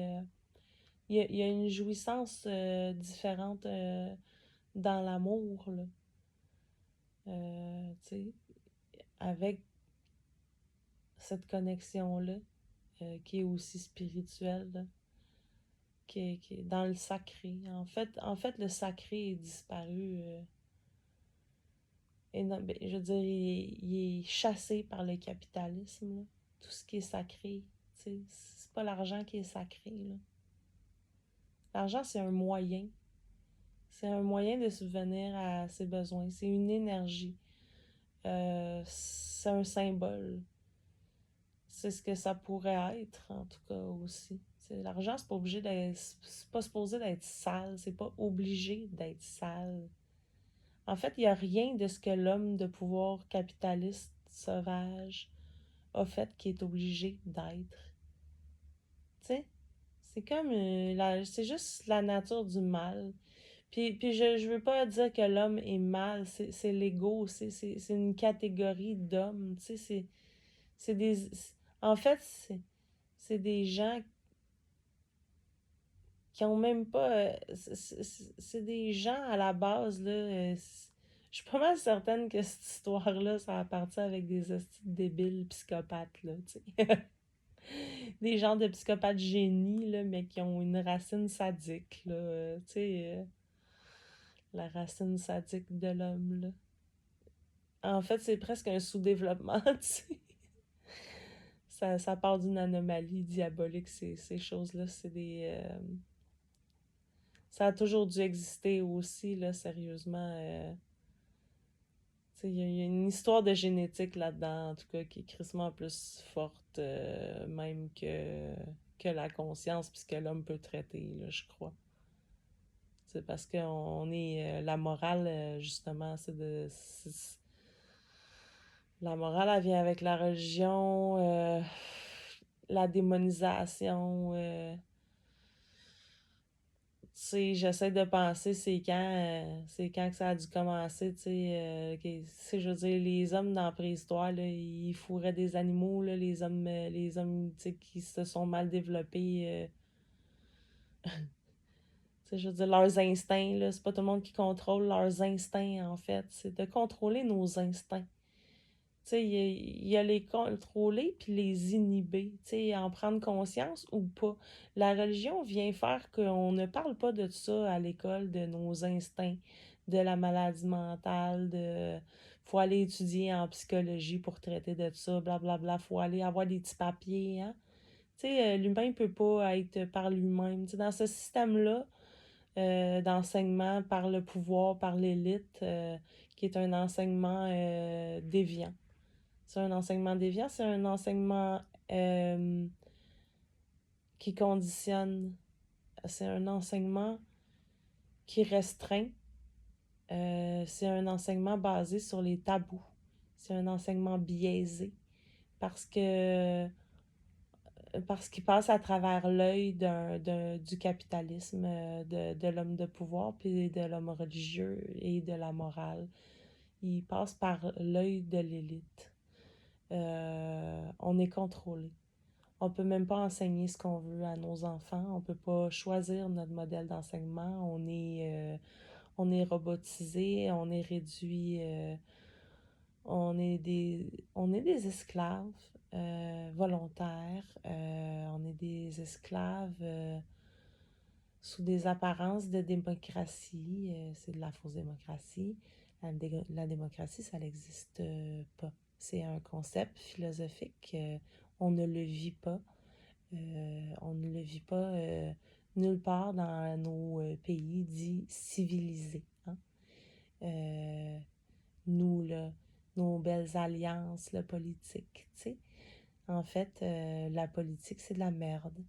il y a une jouissance différente dans l'amour, là. Tu sais, avec cette connexion-là, qui est aussi spirituelle, là, qui est dans le sacré. En fait, le sacré est disparu. Et non, ben, je veux dire, il est chassé par le capitalisme, là. Tout ce qui est sacré, tu sais, c'est pas l'argent qui est sacré, là. L'argent, c'est un moyen. C'est un moyen de subvenir à ses besoins. C'est une énergie. C'est un symbole. C'est ce que ça pourrait être, en tout cas, aussi. L'argent, c'est pas obligé d'être... C'est pas supposé d'être sale. C'est pas obligé d'être sale. En fait, il n'y a rien de ce que l'homme de pouvoir capitaliste sauvage a fait qui est obligé d'être. Tu sais? C'est comme... c'est juste la nature du mal. Puis je veux pas dire que l'homme est mal, c'est l'ego, c'est une catégorie d'hommes, tu sais, c'est des... En fait, c'est des gens qui ont même pas... c'est des gens à la base, là... je suis pas mal certaine que cette histoire-là, ça a parti avec des hosties de débiles psychopathes, là, tu sais. Des gens de psychopathes génies, là, mais qui ont une racine sadique, là, tu sais... la racine sadique de l'homme, là. En fait, c'est presque un sous-développement, tu sais. Ça part d'une anomalie diabolique, ces choses-là. C'est des... ça a toujours dû exister aussi, là, sérieusement. Tu sais, il y a une histoire de génétique là-dedans, en tout cas, qui est crissement plus forte, même que la conscience, puisque l'homme peut traiter, là, je crois. C'est parce qu'on est... la morale, justement, la morale, elle vient avec la religion, la démonisation. Tu sais, j'essaie de penser c'est quand que ça a dû commencer, tu sais, je veux dire, les hommes dans la préhistoire, là, ils fourraient des animaux, là, les hommes, tu sais, qui se sont mal développés, tu sais, je veux dire, leurs instincts, là, c'est pas tout le monde qui contrôle leurs instincts, en fait, c'est de contrôler nos instincts. Tu sais, il y a les contrôler puis les inhiber, tu sais, en prendre conscience ou pas. La religion vient faire qu'on ne parle pas de ça à l'école, de nos instincts, de la maladie mentale, de faut aller étudier en psychologie pour traiter de ça, blablabla, faut aller avoir des petits papiers, hein. Tu sais, l'humain peut pas être par lui-même. Tu sais, dans ce système-là, d'enseignement par le pouvoir, par l'élite, qui est un enseignement déviant. C'est un enseignement déviant, c'est un enseignement qui conditionne, c'est un enseignement qui restreint, c'est un enseignement basé sur les tabous, c'est un enseignement biaisé parce que parce qu'il passe à travers l'œil du capitalisme, de l'homme de pouvoir, puis de l'homme religieux et de la morale. il passe par l'œil de l'élite. On est contrôlé. On peut même pas enseigner ce qu'on veut à nos enfants. On peut pas choisir notre modèle d'enseignement. On est robotisé, on est réduit, on est des esclaves volontaires. On est des esclaves sous des apparences de démocratie. C'est de la fausse démocratie. La démocratie, ça n'existe pas. C'est un concept philosophique. On ne le vit pas. On ne le vit pas nulle part dans nos pays dits civilisés. Hein? Euh, nous, là, nos belles alliances là, politiques, tu sais. En fait, la politique, c'est de la merde.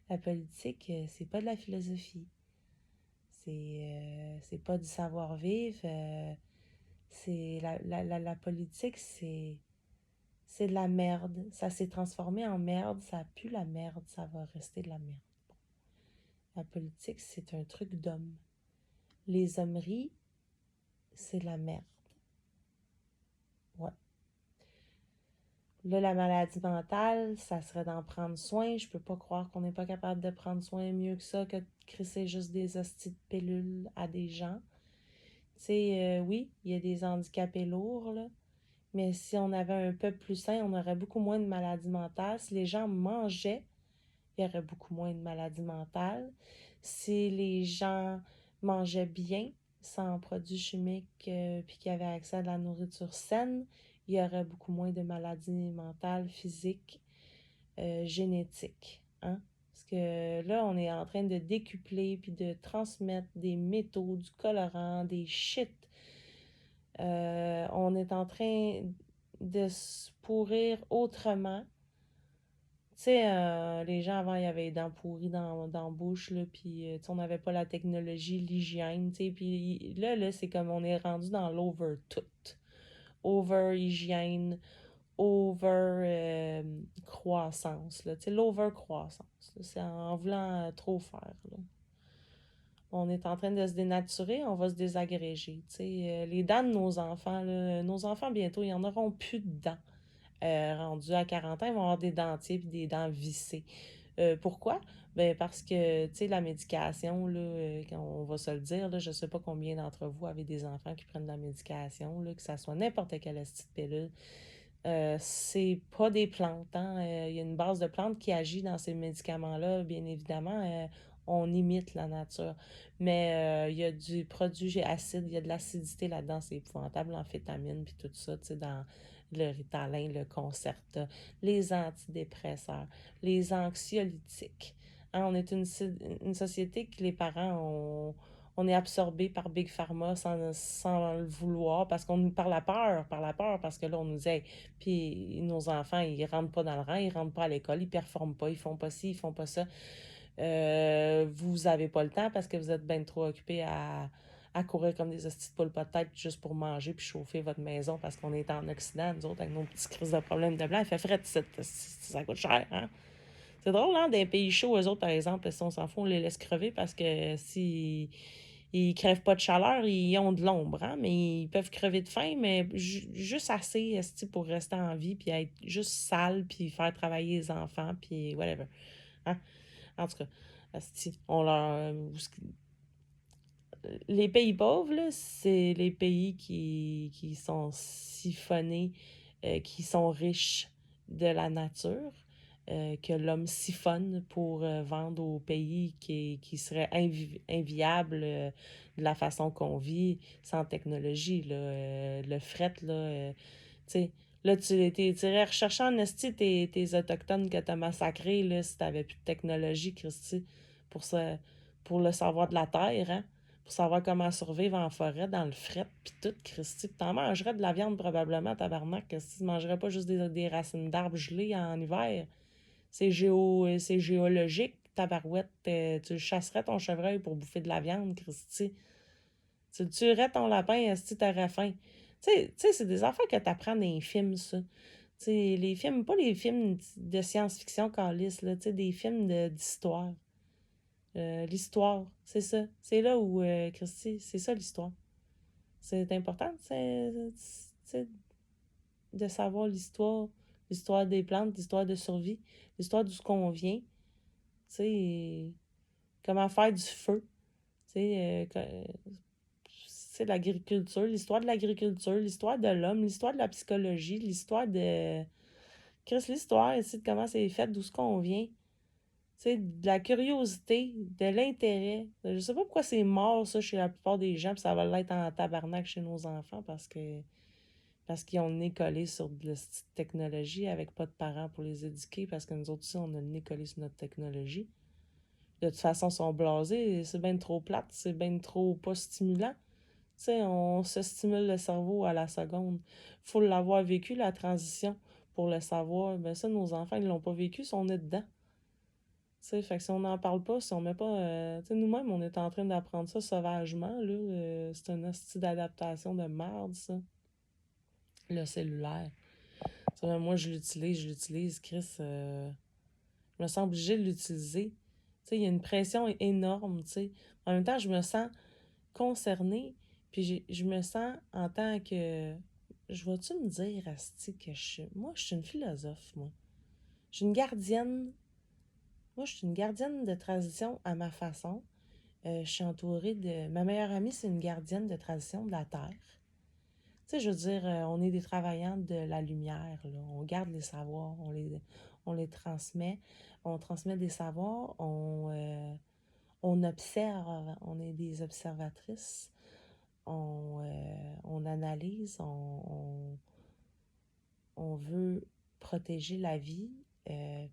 La politique, c'est pas de la philosophie. C'est pas du savoir-vivre. C'est la politique, c'est de la merde. Ça s'est transformé en merde. Ça pue la merde. Ça va rester de la merde. Bon. La politique, c'est un truc d'homme. Les hommeries, c'est de la merde. Ouais. Là, la maladie mentale, ça serait d'en prendre soin. Je peux pas croire qu'on n'est pas capable de prendre soin mieux que ça, que de crisser juste des hosties de pilules à des gens. Tu sais, oui, il y a des handicapés lourds, là. Mais si on avait un peuple plus sain, on aurait beaucoup moins de maladies mentales. Si les gens mangeaient, il y aurait beaucoup moins de maladies mentales. Si les gens mangeaient bien, sans produits chimiques, puis qu'ils avaient accès à de la nourriture saine, il y aurait beaucoup moins de maladies mentales, physiques, génétiques. Hein? Parce que là, on est en train de décupler puis de transmettre des métaux, du colorant, des shit. On est en train de se pourrir autrement. Tu sais, les gens avant, il y avait les dents pourries dans la bouche, là, puis on n'avait pas la technologie, l'hygiène, tu sais, puis là, c'est comme on est rendu dans l'over tout. Over hygiène, over croissance, là, tu sais, l'over croissance. C'est en voulant trop faire, là. On est en train de se dénaturer, on va se désagréger, tu sais. Les dents de nos enfants bientôt, ils en auront plus de dents. Rendus à 40 ans, ils vont avoir des dentiers et des dents vissées. Pourquoi? Ben parce que, tu sais, la médication, là, on va se le dire, là, je sais pas combien d'entre vous avez des enfants qui prennent de la médication, là, que ça soit n'importe quelle petite pilule. C'est pas des plantes, hein? Il y a une base de plantes qui agit dans ces médicaments-là, bien évidemment. On imite la nature. Mais il y a du produit acide, il y a de l'acidité là-dedans, c'est épouvantable, l'amphétamine, puis tout ça, tu sais, dans le Ritalin, le Concerta, les antidépresseurs, les anxiolytiques. Hein, on est une société que les parents on est absorbé par Big Pharma sans le vouloir, parce qu'on nous par la peur, parce que là, on nous dit, hey, puis nos enfants, ils rentrent pas dans le rang, ils rentrent pas à l'école, ils performent pas, ils font pas ci, ils font pas ça. Vous avez pas le temps parce que vous êtes bien trop occupés à courir comme des hosties de poules pas de tête juste pour manger puis chauffer votre maison parce qu'on est en Occident, nous autres, avec nos petites crises de problèmes de blanc. Il fait frais, ça coûte cher, hein? C'est drôle, hein? Des pays chauds, eux autres, par exemple, si on s'en fout, on les laisse crever parce que si ils crèvent pas de chaleur, ils ont de l'ombre, hein? Mais ils peuvent crever de faim, mais juste assez esti, pour rester en vie, puis être juste sale, puis faire travailler les enfants, puis whatever. Hein? En tout cas, esti, on leur... Les pays pauvres, là, c'est les pays qui sont siphonnés, qui sont riches de la nature, que l'homme siphonne pour vendre aux pays qui seraient inviables de la façon qu'on vit sans technologie. Là, le fret, là, tu sais, là, tu irais rechercher en esti tes autochtones que t'as massacrés, là, si t'avais plus de technologie, Christy, pour ça, pour le savoir de la terre, hein? Pour savoir comment survivre en forêt, dans le fret, puis tout, Christy. Puis t'en mangerais de la viande probablement, tabarnak, que si tu mangerais pas juste des racines d'arbres gelées en hiver. C'est géologique, tabarouette. Tu chasserais ton chevreuil pour bouffer de la viande, Christy. Tu tuerais ton lapin si t'aurais faim. Tu sais, c'est des affaires que t'apprends dans les films, ça. Tu sais, les films, pas les films de science-fiction calice, là, tu sais, des films d'histoire. L'histoire, c'est ça. C'est là où, Christy, c'est ça l'histoire. C'est important, de savoir l'histoire des plantes, l'histoire de survie, l'histoire d'où ce qu'on vient, tu sais, comment faire du feu, tu sais, c'est l'agriculture, l'histoire de l'agriculture, l'histoire de l'homme, l'histoire de la psychologie, l'histoire de... Chris, l'histoire, ici, de comment c'est fait, d'où ce qu'on vient. Tu sais, de la curiosité, de l'intérêt. Je sais pas pourquoi c'est mort, ça, chez la plupart des gens, puis ça va l'être en tabarnak chez nos enfants, parce qu'ils ont le nez collé sur de la petite technologie avec pas de parents pour les éduquer, parce que nous autres aussi, on a le nez collé sur notre technologie. De toute façon, ils sont blasés, c'est bien trop plate, c'est bien trop pas stimulant. Tu sais, on se stimule le cerveau à la seconde. Faut l'avoir vécu, la transition, pour le savoir. Ben ça, nos enfants, ils l'ont pas vécu, si on est dedans. Tu sais, fait que si on n'en parle pas, si on met pas... tu sais, nous-mêmes, on est en train d'apprendre ça sauvagement, là. C'est un style d'adaptation de merde, ça. Le cellulaire. Tu sais, moi, je l'utilise, Chris. Je me sens obligée de l'utiliser. Tu sais, il y a une pression énorme, tu sais. En même temps, je me sens concernée, puis je me sens en tant que... Je vais-tu me dire, asti, que je suis... Moi, je suis une philosophe, moi. Je suis une gardienne. Moi, je suis une gardienne de tradition à ma façon. Je suis entourée de... Ma meilleure amie, c'est une gardienne de tradition de la Terre. Tu sais, je veux dire, on est des travaillants de la lumière, là. On garde les savoirs, on les transmet. On transmet des savoirs, on observe, on est des observatrices. On analyse, on veut protéger la vie,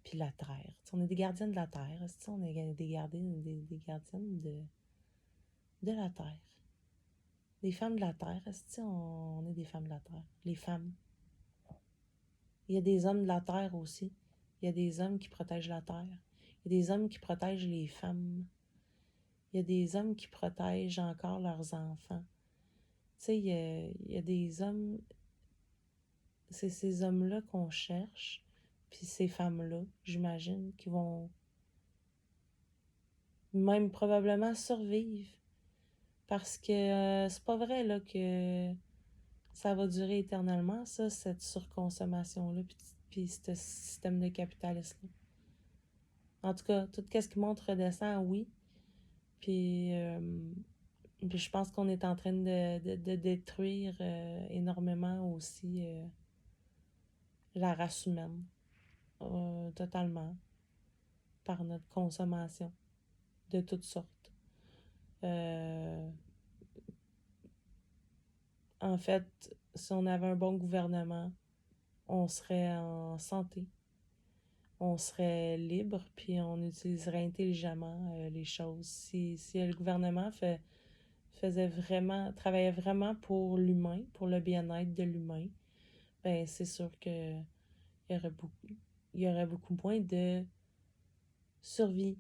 puis la terre. T'sais, on est des gardiennes de la terre. On est des gardiennes de la terre. Des femmes de la terre. On est des femmes de la terre. Les femmes. Il y a des hommes de la terre aussi. Il y a des hommes qui protègent la terre. Il y a des hommes qui protègent les femmes. Il y a des hommes qui protègent encore leurs enfants. Tu sais, il y a des hommes... C'est ces hommes-là qu'on cherche, puis ces femmes-là, j'imagine, qui vont même probablement survivre. Parce que c'est pas vrai là que ça va durer éternellement, ça, cette surconsommation-là, puis ce système de capitalisme-là. En tout cas, tout ce qui monte redescend, oui. Puis je pense qu'on est en train de détruire énormément aussi la race humaine. Totalement. Par notre consommation de toutes sortes. En fait, si on avait un bon gouvernement, on serait en santé, on serait libre, puis on utiliserait intelligemment les choses. Si le gouvernement travaillait vraiment pour l'humain, pour le bien-être de l'humain, ben c'est sûr que il y aurait beaucoup moins de survie,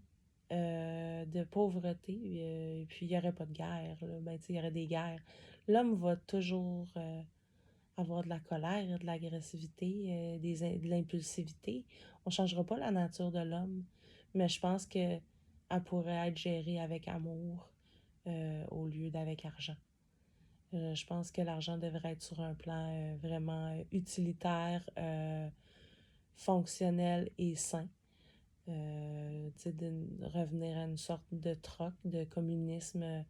de pauvreté, et puis il n'y aurait pas de guerre. Là. Ben, il y aurait des guerres. L'homme va toujours avoir de la colère, de l'agressivité, de l'impulsivité. On ne changera pas la nature de l'homme, mais je pense qu'elle pourrait être gérée avec amour au lieu d'avec argent. Je pense que l'argent devrait être sur un plan vraiment utilitaire, fonctionnel et sain. De revenir à une sorte de troc, de communisme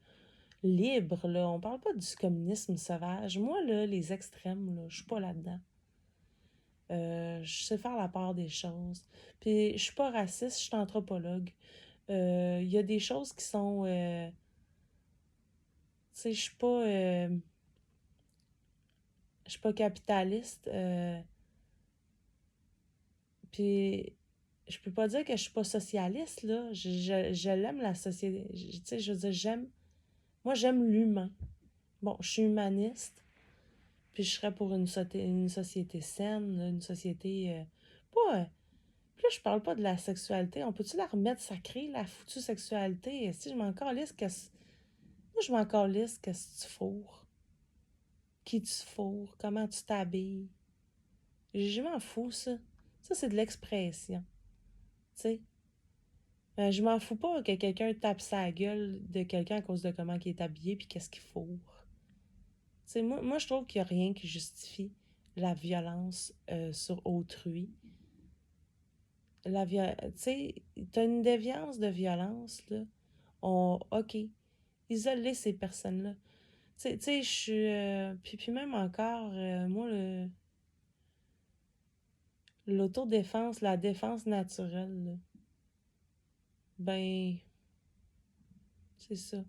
libre, là. On parle pas du communisme sauvage. Moi, là, les extrêmes, là, je suis pas là-dedans. Je sais faire la part des choses. Puis, je suis pas raciste, je suis anthropologue. Il y a des choses qui sont... tu sais, je suis pas capitaliste. Puis je peux pas dire que je suis pas socialiste, là. Je l'aime, la société. Tu sais, je veux dire, moi, j'aime l'humain. Bon, je suis humaniste, puis je serais pour une société saine, là, une société... pas... Puis là, je parle pas de la sexualité. On peut-tu la remettre sacrée, la foutue sexualité? Si je m'en calisse, moi, je m'en calisse que tu fourres. Qui tu fourres, comment tu t'habilles. Je m'en fous, ça. Ça, c'est de l'expression. Tu sais? Je m'en fous pas que quelqu'un tape sa gueule de quelqu'un à cause de comment il est habillé puis qu'est-ce qu'il fourre. sais, moi, je trouve qu'il n'y a rien qui justifie la violence sur autrui. Tu sais, t'as une déviance de violence, là. OK, isoler ces personnes-là. Tu sais, je suis... puis même encore, moi, l'autodéfense, la défense naturelle, là, ben, c'est ça.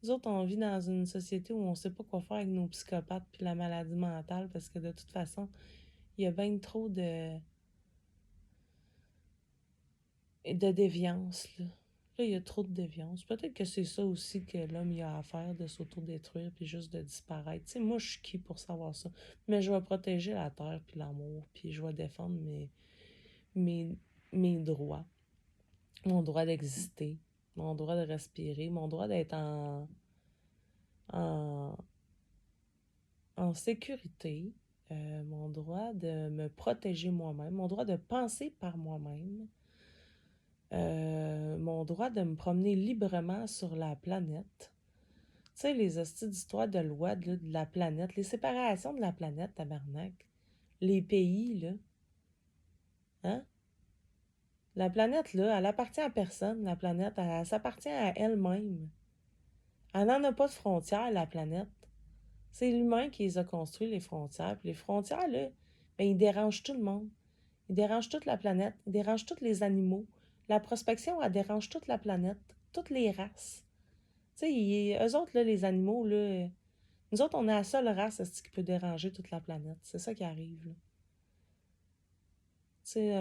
Nous autres, on vit dans une société où on sait pas quoi faire avec nos psychopathes puis la maladie mentale parce que de toute façon, il y a bien trop de déviance, là. Là, il y a trop de déviance. Peut-être que c'est ça aussi que l'homme y a à faire, de s'autodétruire puis juste de disparaître. Tu sais, moi, je suis qui pour savoir ça? Mais je vais protéger la terre puis l'amour, puis je vais défendre mes, mes droits. Mon droit d'exister, mon droit de respirer, mon droit d'être en, en sécurité, mon droit de me protéger moi-même, mon droit de penser par moi-même, mon droit de me promener librement sur la planète. Tu sais, les hosties d'histoire de loi de la planète, les séparations de la planète, tabarnak, les pays, là, hein? La planète, là, elle appartient à personne, la planète, elle s'appartient à elle-même. Elle n'en a pas de frontières, la planète. C'est l'humain qui les a construits, les frontières. Puis les frontières, là, ben, ils dérangent tout le monde. Ils dérangent toute la planète. Ils dérangent tous les animaux. La prospection, elle dérange toute la planète. Toutes les races. Tu sais, eux autres, là, les animaux, là, nous autres, on est la seule race qui peut déranger toute la planète. C'est ça qui arrive, là. Tu sais,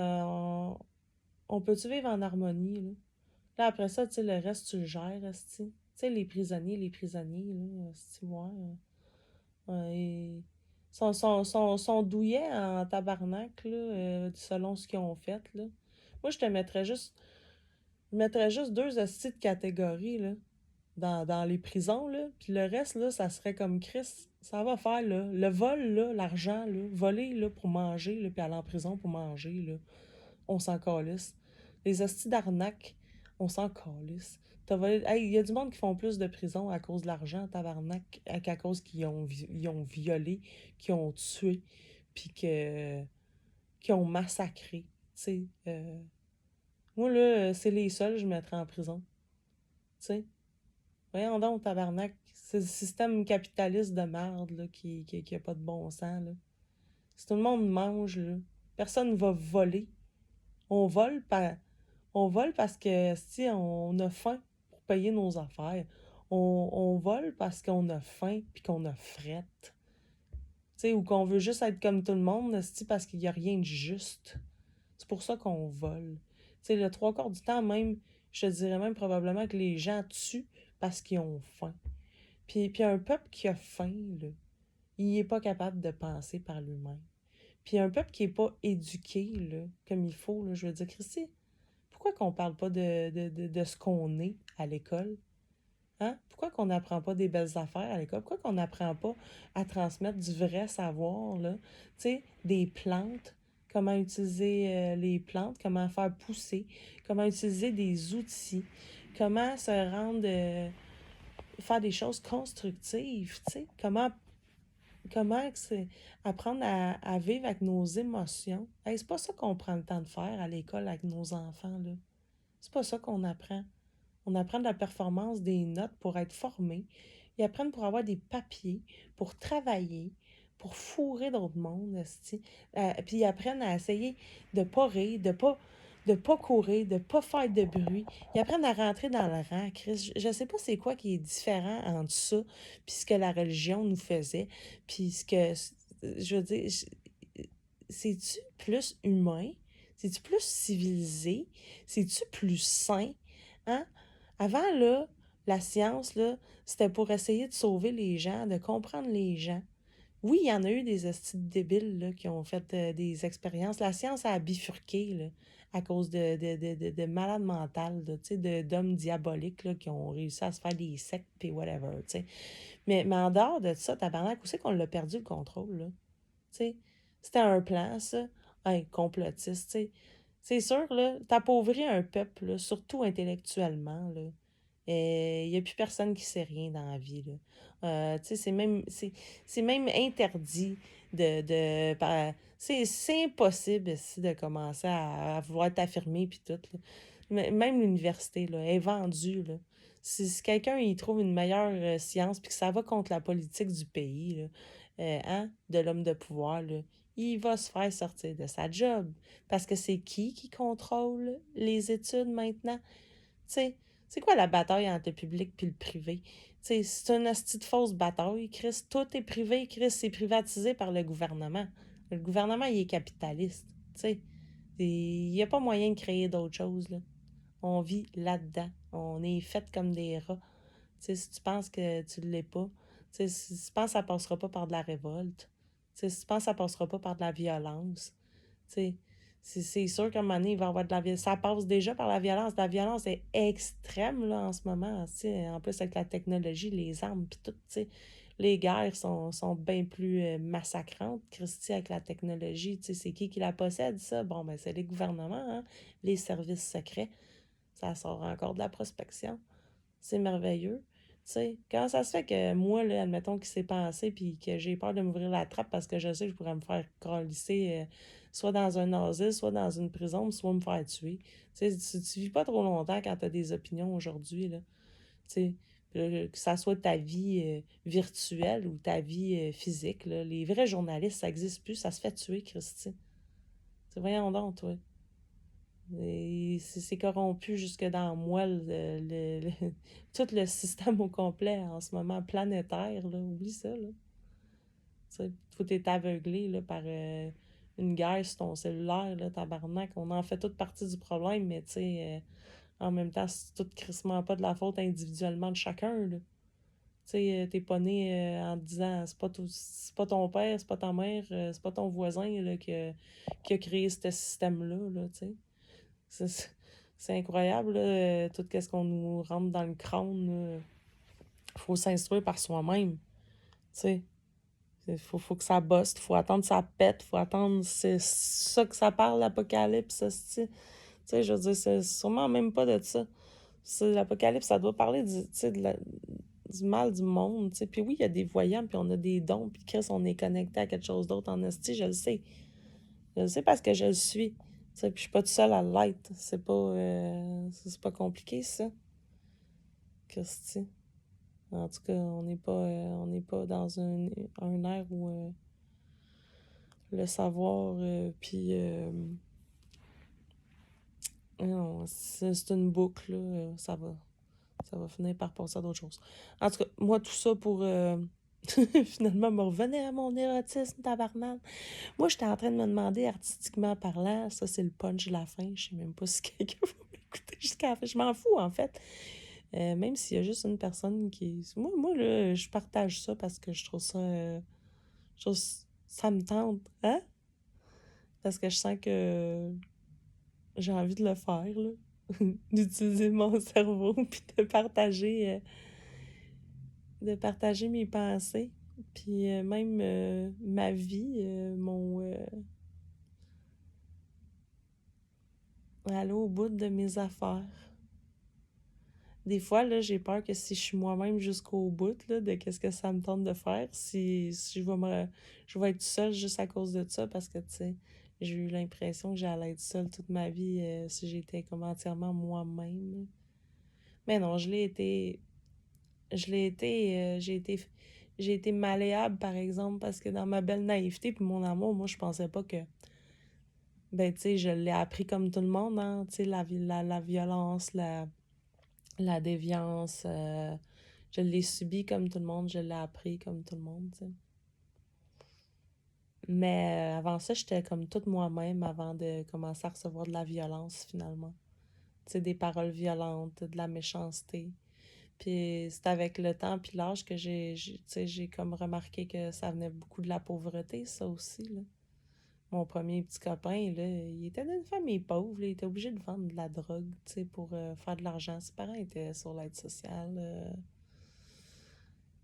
on peut-tu vivre en harmonie, là? Là, après ça, tu sais, le reste, tu le gères, esti. Tu sais, les prisonniers, là, esti, ouais. Ils sont douillets en tabarnak, là, selon ce qu'ils ont fait, là. Moi, je mettrais juste deux hosties de catégorie, là, dans les prisons, là. Puis le reste, là, ça serait comme Chris. Ça va faire, là. Le vol, là, l'argent, là, voler, là, pour manger, là, puis aller en prison pour manger, là. On s'en calisse. Les hosties d'arnaque, on s'en calisse. Hey, il y a du monde qui font plus de prison à cause de l'argent, tabarnak, qu'à cause ils ont violé, qu'ils ont tué, puis qu'ils ont massacré. Tu sais, moi, là, c'est les seuls que je mettrais en prison. Tu sais, voyons donc, tabarnak. C'est le système capitaliste de merde, là, qui a pas de bon sens, là. Si tout le monde mange, là, personne ne va voler. On vole par, On vole parce que si on a faim pour payer nos affaires. On vole parce qu'on a faim puis qu'on a frette. Tu sais, ou qu'on veut juste être comme tout le monde, si parce qu'il n'y a rien de juste. C'est pour ça qu'on vole. Tu sais, le trois quarts du temps, même, je te dirais même probablement que les gens tuent parce qu'ils ont faim. Puis un peuple qui a faim, là, il n'est pas capable de penser par lui-même. Puis un peuple qui n'est pas éduqué, là, comme il faut, là, je veux dire, Christy, pourquoi qu'on parle pas de ce qu'on est à l'école? Hein? Pourquoi qu'on n'apprend pas des belles affaires à l'école? Pourquoi qu'on n'apprend pas à transmettre du vrai savoir, là? Tu sais, des plantes, comment utiliser les plantes, comment faire pousser, comment utiliser des outils, comment se rendre, faire des choses constructives, tu sais, comment apprendre à vivre avec nos émotions. Hey, c'est pas ça qu'on prend le temps de faire à l'école avec nos enfants, là. C'est pas ça qu'on apprend. On apprend de la performance des notes pour être formés. Ils apprennent pour avoir des papiers, pour travailler, pour fourrer d'autres mondes, esti. Puis ils apprennent à essayer de pas rire, de pas courir, de pas faire de bruit. Ils apprennent à rentrer dans le rang, Chris. Je sais pas c'est quoi qui est différent entre ça puis ce que la religion nous faisait, puis ce que... Je veux dire, c'est-tu plus humain? C'est-tu plus civilisé? C'est-tu plus sain? Hein? Avant, là, la science, là, c'était pour essayer de sauver les gens, de comprendre les gens. Oui, il y en a eu des hosties débiles là, qui ont fait des expériences. La science a bifurqué là, à cause de malades mentales, tu sais, d'hommes diaboliques là, qui ont réussi à se faire des sectes et whatever. Tu sais. Mais en dehors de ça, tabarnak, où c'est qu'on l'a perdu le contrôle? Là? Tu sais, c'était un plan, ça. Un complotiste, tu sais. C'est sûr, là, t'appauvris un peuple, là, surtout intellectuellement, là. Il n'y a plus personne qui sait rien dans la vie, là. Tu sais, c'est même interdit c'est impossible ici de commencer à vouloir t'affirmer puis tout, là. Même l'université, là, est vendue, là. Si quelqu'un il trouve une meilleure science puis que ça va contre la politique du pays, là, hein, de l'homme de pouvoir, là, il va se faire sortir de sa job. Parce que c'est qui contrôle les études maintenant? Tu sais, c'est quoi la bataille entre le public puis le privé? Tu sais, c'est une hostie de fausse bataille, Chris. Tout est privé, Chris. C'est privatisé par le gouvernement. Le gouvernement, il est capitaliste. Tu sais, il n'y a pas moyen de créer d'autres choses, là. On vit là-dedans. On est fait comme des rats. Tu sais, si tu penses que tu ne l'es pas, tu sais, si tu penses que ça passera pas par de la révolte, tu sais, si tu penses que ça passera pas par de la violence, tu sais, c'est sûr qu'à un moment donné, il va y avoir de la violence. Ça passe déjà par la violence. La violence est extrême, là, en ce moment. Tu sais, en plus, avec la technologie, les armes, puis tout, tu sais. Les guerres sont bien plus massacrantes, Christy, avec la technologie. Tu sais, c'est qui la possède, ça? Bon, ben, c'est les gouvernements, hein? Les services secrets. Ça sort encore de la prospection. C'est merveilleux. Tu sais, comment ça se fait que moi, là, admettons qu'il s'est passé puis que j'ai peur de m'ouvrir la trappe parce que je sais que je pourrais me faire calisser soit dans un asile, soit dans une prison, soit me faire tuer. Tu sais, tu vis pas trop longtemps quand tu as des opinions aujourd'hui, là. Tu sais, que ça soit ta vie virtuelle ou ta vie physique, là. Les vrais journalistes, ça existe plus, ça se fait tuer, Christy. C'est voyons donc, toi. Et c'est corrompu jusque dans moi, tout le système au complet en ce moment planétaire, là. Oublie ça, là. Tu sais, tout est aveuglé là, par une guerre sur ton cellulaire, là, tabarnak. On en fait toute partie du problème, mais tu sais, en même temps, c'est tout crissement pas de la faute individuellement de chacun, là. Tu sais, t'es pas né en te disant c'est pas ton père, c'est pas ta mère, c'est pas ton voisin là, qui a créé ce système-là, là, tu sais. C'est c'est incroyable, là, tout ce qu'on nous rentre dans le crâne. Il faut s'instruire par soi-même. Tu sais, faut que ça bosse, faut attendre que ça pète, faut attendre c'est ça que ça parle, l'apocalypse. Tu sais, je veux dire, c'est sûrement même pas de ça. L'apocalypse, ça doit parler du, tu sais, du mal du monde. Tu sais. Puis oui, il y a des voyants, puis on a des dons, puis Chris, on est connecté à quelque chose d'autre en esti, je le sais. Je le sais parce que je le suis. Tu sais, puis je suis pas toute seule à l'être. C'est pas compliqué, ça. Christy. En tout cas, on n'est pas dans un air où le savoir, puis non, c'est une boucle, là, ça va finir par passer à d'autres choses. En tout cas, moi, tout ça pour finalement me revenir à mon érotisme, tabarnak. Moi, j'étais en train de me demander, artistiquement parlant, ça, c'est le punch de la fin. Je sais même pas si quelqu'un va m'écouter jusqu'à la fin. Je m'en fous, en fait. Même s'il y a juste une personne qui... Moi là, je partage ça parce que je trouve ça... ça me tente, hein? Parce que je sens que j'ai envie de le faire, là. D'utiliser mon cerveau puis de partager mes pensées. Puis même ma vie, aller au bout de mes affaires. Des fois, là, j'ai peur que si je suis moi-même jusqu'au bout, là, de qu'est-ce que ça me tente de faire, si je vais être seule juste à cause de ça, parce que, tu sais, j'ai eu l'impression que j'allais être seule toute ma vie si j'étais comme entièrement moi-même. Mais non, j'ai été malléable, par exemple, parce que dans ma belle naïveté puis mon amour, moi, je pensais pas que, ben, tu sais, je l'ai appris comme tout le monde, hein, tu sais, la violence, la déviance, je l'ai subi comme tout le monde, je l'ai appris comme tout le monde, tu sais. Mais avant ça, j'étais comme toute moi-même avant de commencer à recevoir de la violence, finalement. Tu sais, des paroles violentes, de la méchanceté. Puis c'est avec le temps puis l'âge que tu sais, j'ai comme remarqué que ça venait beaucoup de la pauvreté, ça aussi, là. Mon premier petit copain, là, il était d'une famille pauvre, là, il était obligé de vendre de la drogue, tu sais, pour faire de l'argent. Ses parents étaient sur l'aide sociale.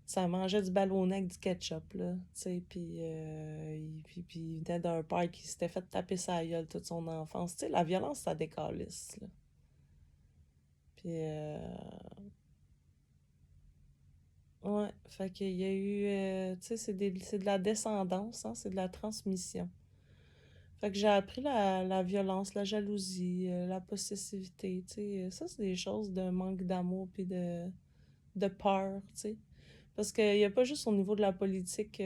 Ça mangeait du ballonnet avec du ketchup, là, tu sais, puis il venait d'un père qui s'était fait taper sa gueule toute son enfance. Tu sais, la violence, ça décalisse, là. Puis Ouais, fait qu'il y a eu, tu sais, c'est de la descendance, hein, c'est de la transmission. Fait que j'ai appris la violence, la jalousie, la possessivité, tu sais. Ça, c'est des choses de manque d'amour puis de peur, tu sais. Parce qu'il n'y a pas juste au niveau de la politique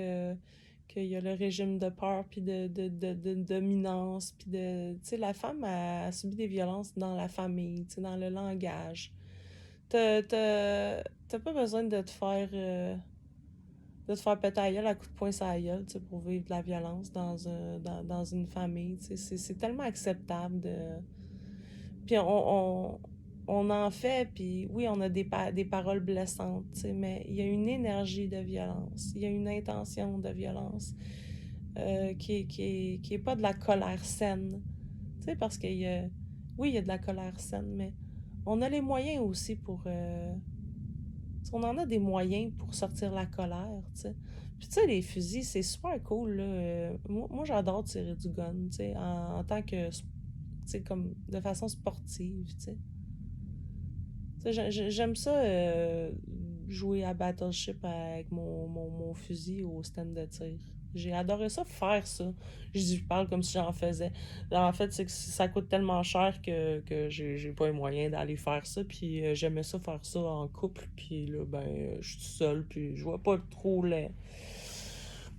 qu'il y a le régime de peur puis de dominance. Puis tu sais, la femme a subi des violences dans la famille, tu sais, dans le langage. T'as pas besoin de te faire péter la gueule à coups de poing sur la gueule, tu sais, pour vivre de la violence dans une famille, tu sais. C'est tellement acceptable de... Puis on en fait, puis oui, on a des paroles blessantes, tu sais, mais il y a une énergie de violence, il y a une intention de violence qui est pas de la colère saine, tu sais, parce qu'il y a... Oui, il y a de la colère saine, mais on a les moyens aussi pour... on en a des moyens pour sortir la colère, tu sais. Puis tu sais, les fusils, c'est super cool, là. Moi j'adore tirer du gun, tu sais, en tant que... Tu sais, comme de façon sportive, tu sais. J'aime ça jouer à Battleship avec mon fusil au stand de tir. J'ai adoré ça, faire ça. Je parle comme si j'en faisais. En fait, c'est que ça coûte tellement cher que j'ai pas les moyens d'aller faire ça. Puis j'aimais ça faire ça en couple. Puis là, ben, je suis seule. Puis je vois pas trop les.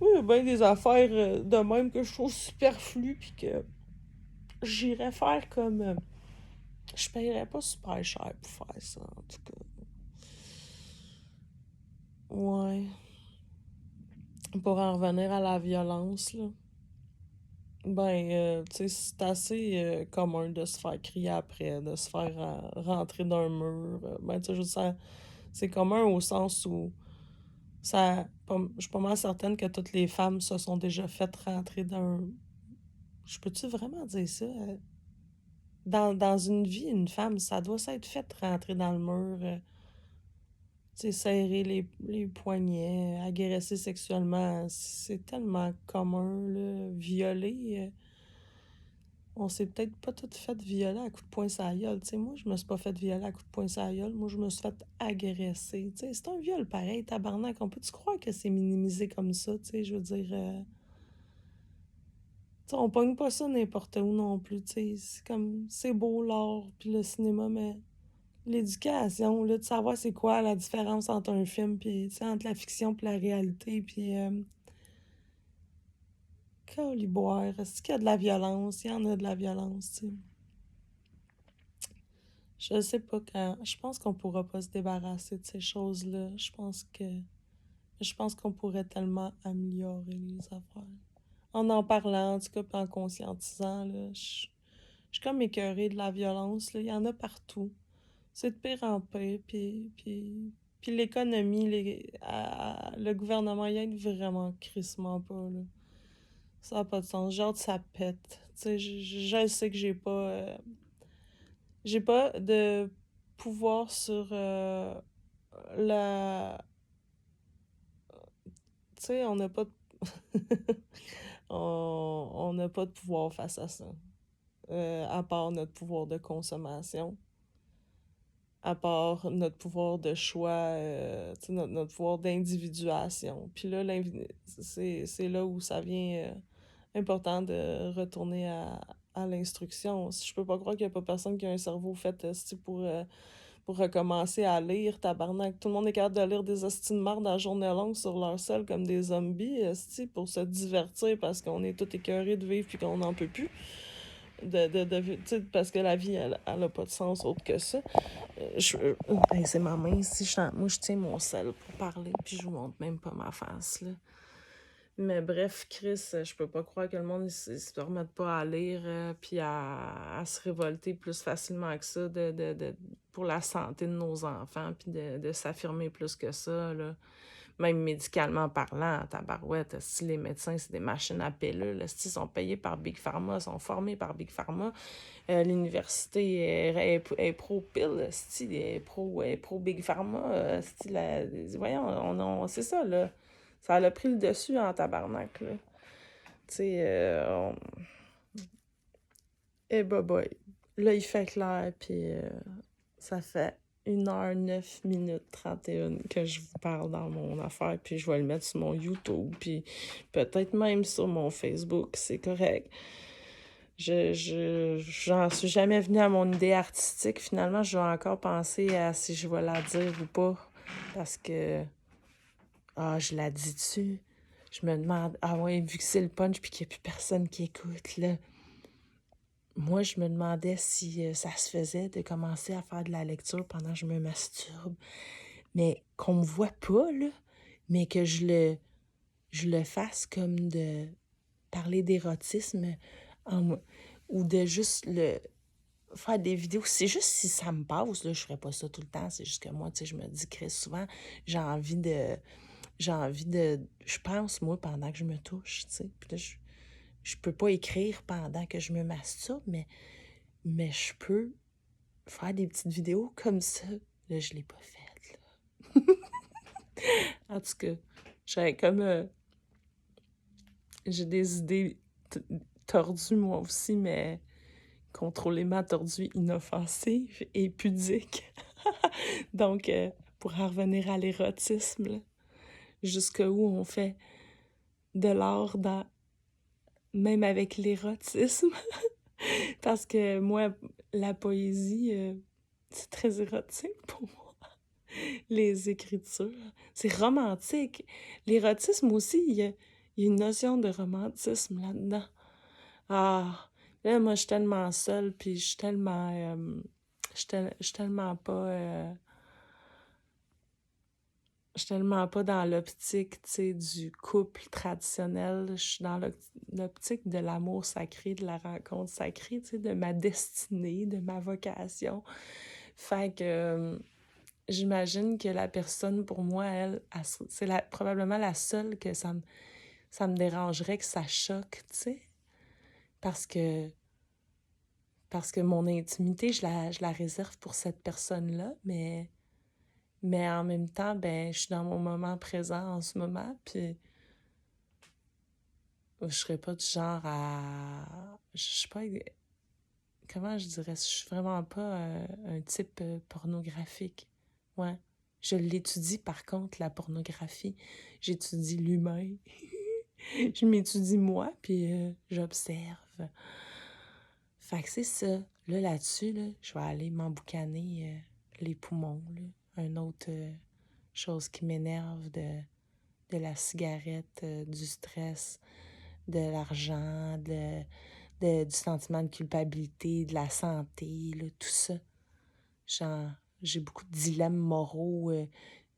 Oui, il y a bien des affaires de même que je trouve superflues. Puis que j'irais faire comme. Je paierais pas super cher pour faire ça, en tout cas. Ouais. Pour en revenir à la violence, là. Ben, tu sais, c'est assez commun de se faire crier après, de se faire rentrer d'un mur. Ben, tu sais, je veux dire, c'est commun au sens où je suis pas mal certaine que toutes les femmes se sont déjà faites rentrer dans... Je peux-tu vraiment dire ça? Dans une vie, une femme, ça doit s'être fait rentrer dans le mur. Tu sais, serrer les poignets, agresser sexuellement, c'est tellement commun, là. Violer, on s'est peut-être pas toutes fait violer à coups de poing sur la gueule. Tu sais, moi, je me suis pas fait violer à coups de poing sur la gueule. Moi, je me suis fait agresser. Tu sais, c'est un viol pareil, tabarnak. On peut-tu croire que c'est minimisé comme ça? Tu sais, je veux dire... tu sais, on pogne pas ça n'importe où non plus. Tu sais, c'est comme... C'est beau l'art, puis le cinéma, mais... L'éducation, là, de savoir c'est quoi la différence entre un film, puis, tu sais, entre la fiction et la réalité, puis... Caliboire, est-ce qu'il y a de la violence? Il y en a de la violence, tu sais. Je sais pas quand. Je pense qu'on pourra pas se débarrasser de ces choses-là. Je pense qu'on pourrait tellement améliorer les affaires. En parlant, en tout cas, puis en conscientisant, là, je suis comme écœurée de la violence, là. Il y en a partout. C'est de pire en pire, puis l'économie, le gouvernement, il aide vraiment crissement pas, là. Ça n'a pas de sens. Genre, ça pète. Tu sais, je sais que j'ai pas de pouvoir sur la... Tu sais, on n'a pas de... on n'a pas de pouvoir face à ça. À part notre pouvoir de consommation, à part notre pouvoir de choix, tu sais, notre pouvoir d'individuation. Puis là, c'est là où ça vient important de retourner à l'instruction. Je peux pas croire qu'il y a pas personne qui a un cerveau fait pour recommencer à lire, tabarnak. Tout le monde est capable de lire des hosties de marde à journée longue sur leur selle comme des zombies, esti, pour se divertir parce qu'on est tous écœurés de vivre puis qu'on n'en peut plus. Parce que la vie, elle a pas de sens autre que ça. Hey, c'est ma main ici. Moi, je tiens mon sel pour parler puis je vous montre même pas ma face, là. Mais bref, Chris, je peux pas croire que le monde ne se remette pas à lire puis à se révolter plus facilement que ça pour la santé de nos enfants puis de s'affirmer plus que ça, là. Même médicalement parlant, tabarouette, si les médecins, c'est des machines à pilules, si ils sont payés par Big Pharma, sont formés par Big Pharma, l'université est pro-pile, est pro Big Pharma, voyons, c'est ça, là. Ça a pris le dessus en tabarnak, là. Tu sais, eh bah boy. Là, il fait clair, puis ça fait 1 h 9 minutes 31 que je vous parle dans mon affaire, puis je vais le mettre sur mon YouTube, puis peut-être même sur mon Facebook, c'est correct. J'en suis jamais venue à mon idée artistique. Finalement, je vais encore penser à si je vais la dire ou pas, parce que, je la dis-tu? Je me demande, ah ouais, vu que c'est le punch puis qu'il n'y a plus personne qui écoute, là. Moi, je me demandais si ça se faisait de commencer à faire de la lecture pendant que je me masturbe. Mais qu'on me voit pas, là, mais que je le fasse comme de parler d'érotisme en- ou de juste le faire des vidéos. C'est juste si ça me passe, là, je ferais pas ça tout le temps. C'est juste que moi, tu sais, je me dis que souvent, j'ai envie de je pense, moi, pendant que je me touche, tu sais. Puis là, je peux pas écrire pendant que je me masturbe, mais je peux faire des petites vidéos comme ça. Là, je l'ai pas faite, là. En tout cas, j'avais comme... j'ai des idées tordues, moi aussi, mais contrôlément tordues, inoffensives et pudiques. Donc, pour en revenir à l'érotisme, là, jusqu'où on fait de l'art même avec l'érotisme. Parce que moi, la poésie, c'est très érotique pour moi. Les écritures, c'est romantique. L'érotisme aussi, il y a une notion de romantisme là-dedans. Ah, là, moi, je suis tellement seule, puis je suis tellement... je suis tellement pas... je suis tellement pas dans l'optique, tu sais, du couple traditionnel. Je suis dans l'optique de l'amour sacré, de la rencontre sacrée, tu sais, de ma destinée, de ma vocation. Fait que j'imagine que la personne, pour moi, c'est probablement la seule que ça me dérangerait que ça choque, tu sais. Parce que, parce que mon intimité, je la réserve pour cette personne-là, mais en même temps, ben, je suis dans mon moment présent en ce moment, puis je serais pas du genre à... Je suis pas... Comment je dirais? Je suis vraiment pas un type pornographique. Ouais. Je l'étudie, par contre, la pornographie. J'étudie l'humain. Je m'étudie moi, puis j'observe. Fait que c'est ça. Là, là-dessus, là, je vais aller m'emboucaner les poumons, là. Une autre chose qui m'énerve de la cigarette, du stress, de l'argent, du sentiment de culpabilité, de la santé, là, tout ça. Genre, j'ai beaucoup de dilemmes moraux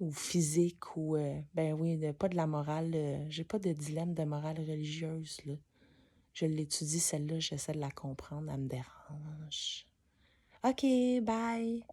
ou physiques ou, ben oui, pas de la morale. J'ai pas de dilemme de morale religieuse, là. Je l'étudie, celle-là, j'essaie de la comprendre, elle me dérange. OK, bye!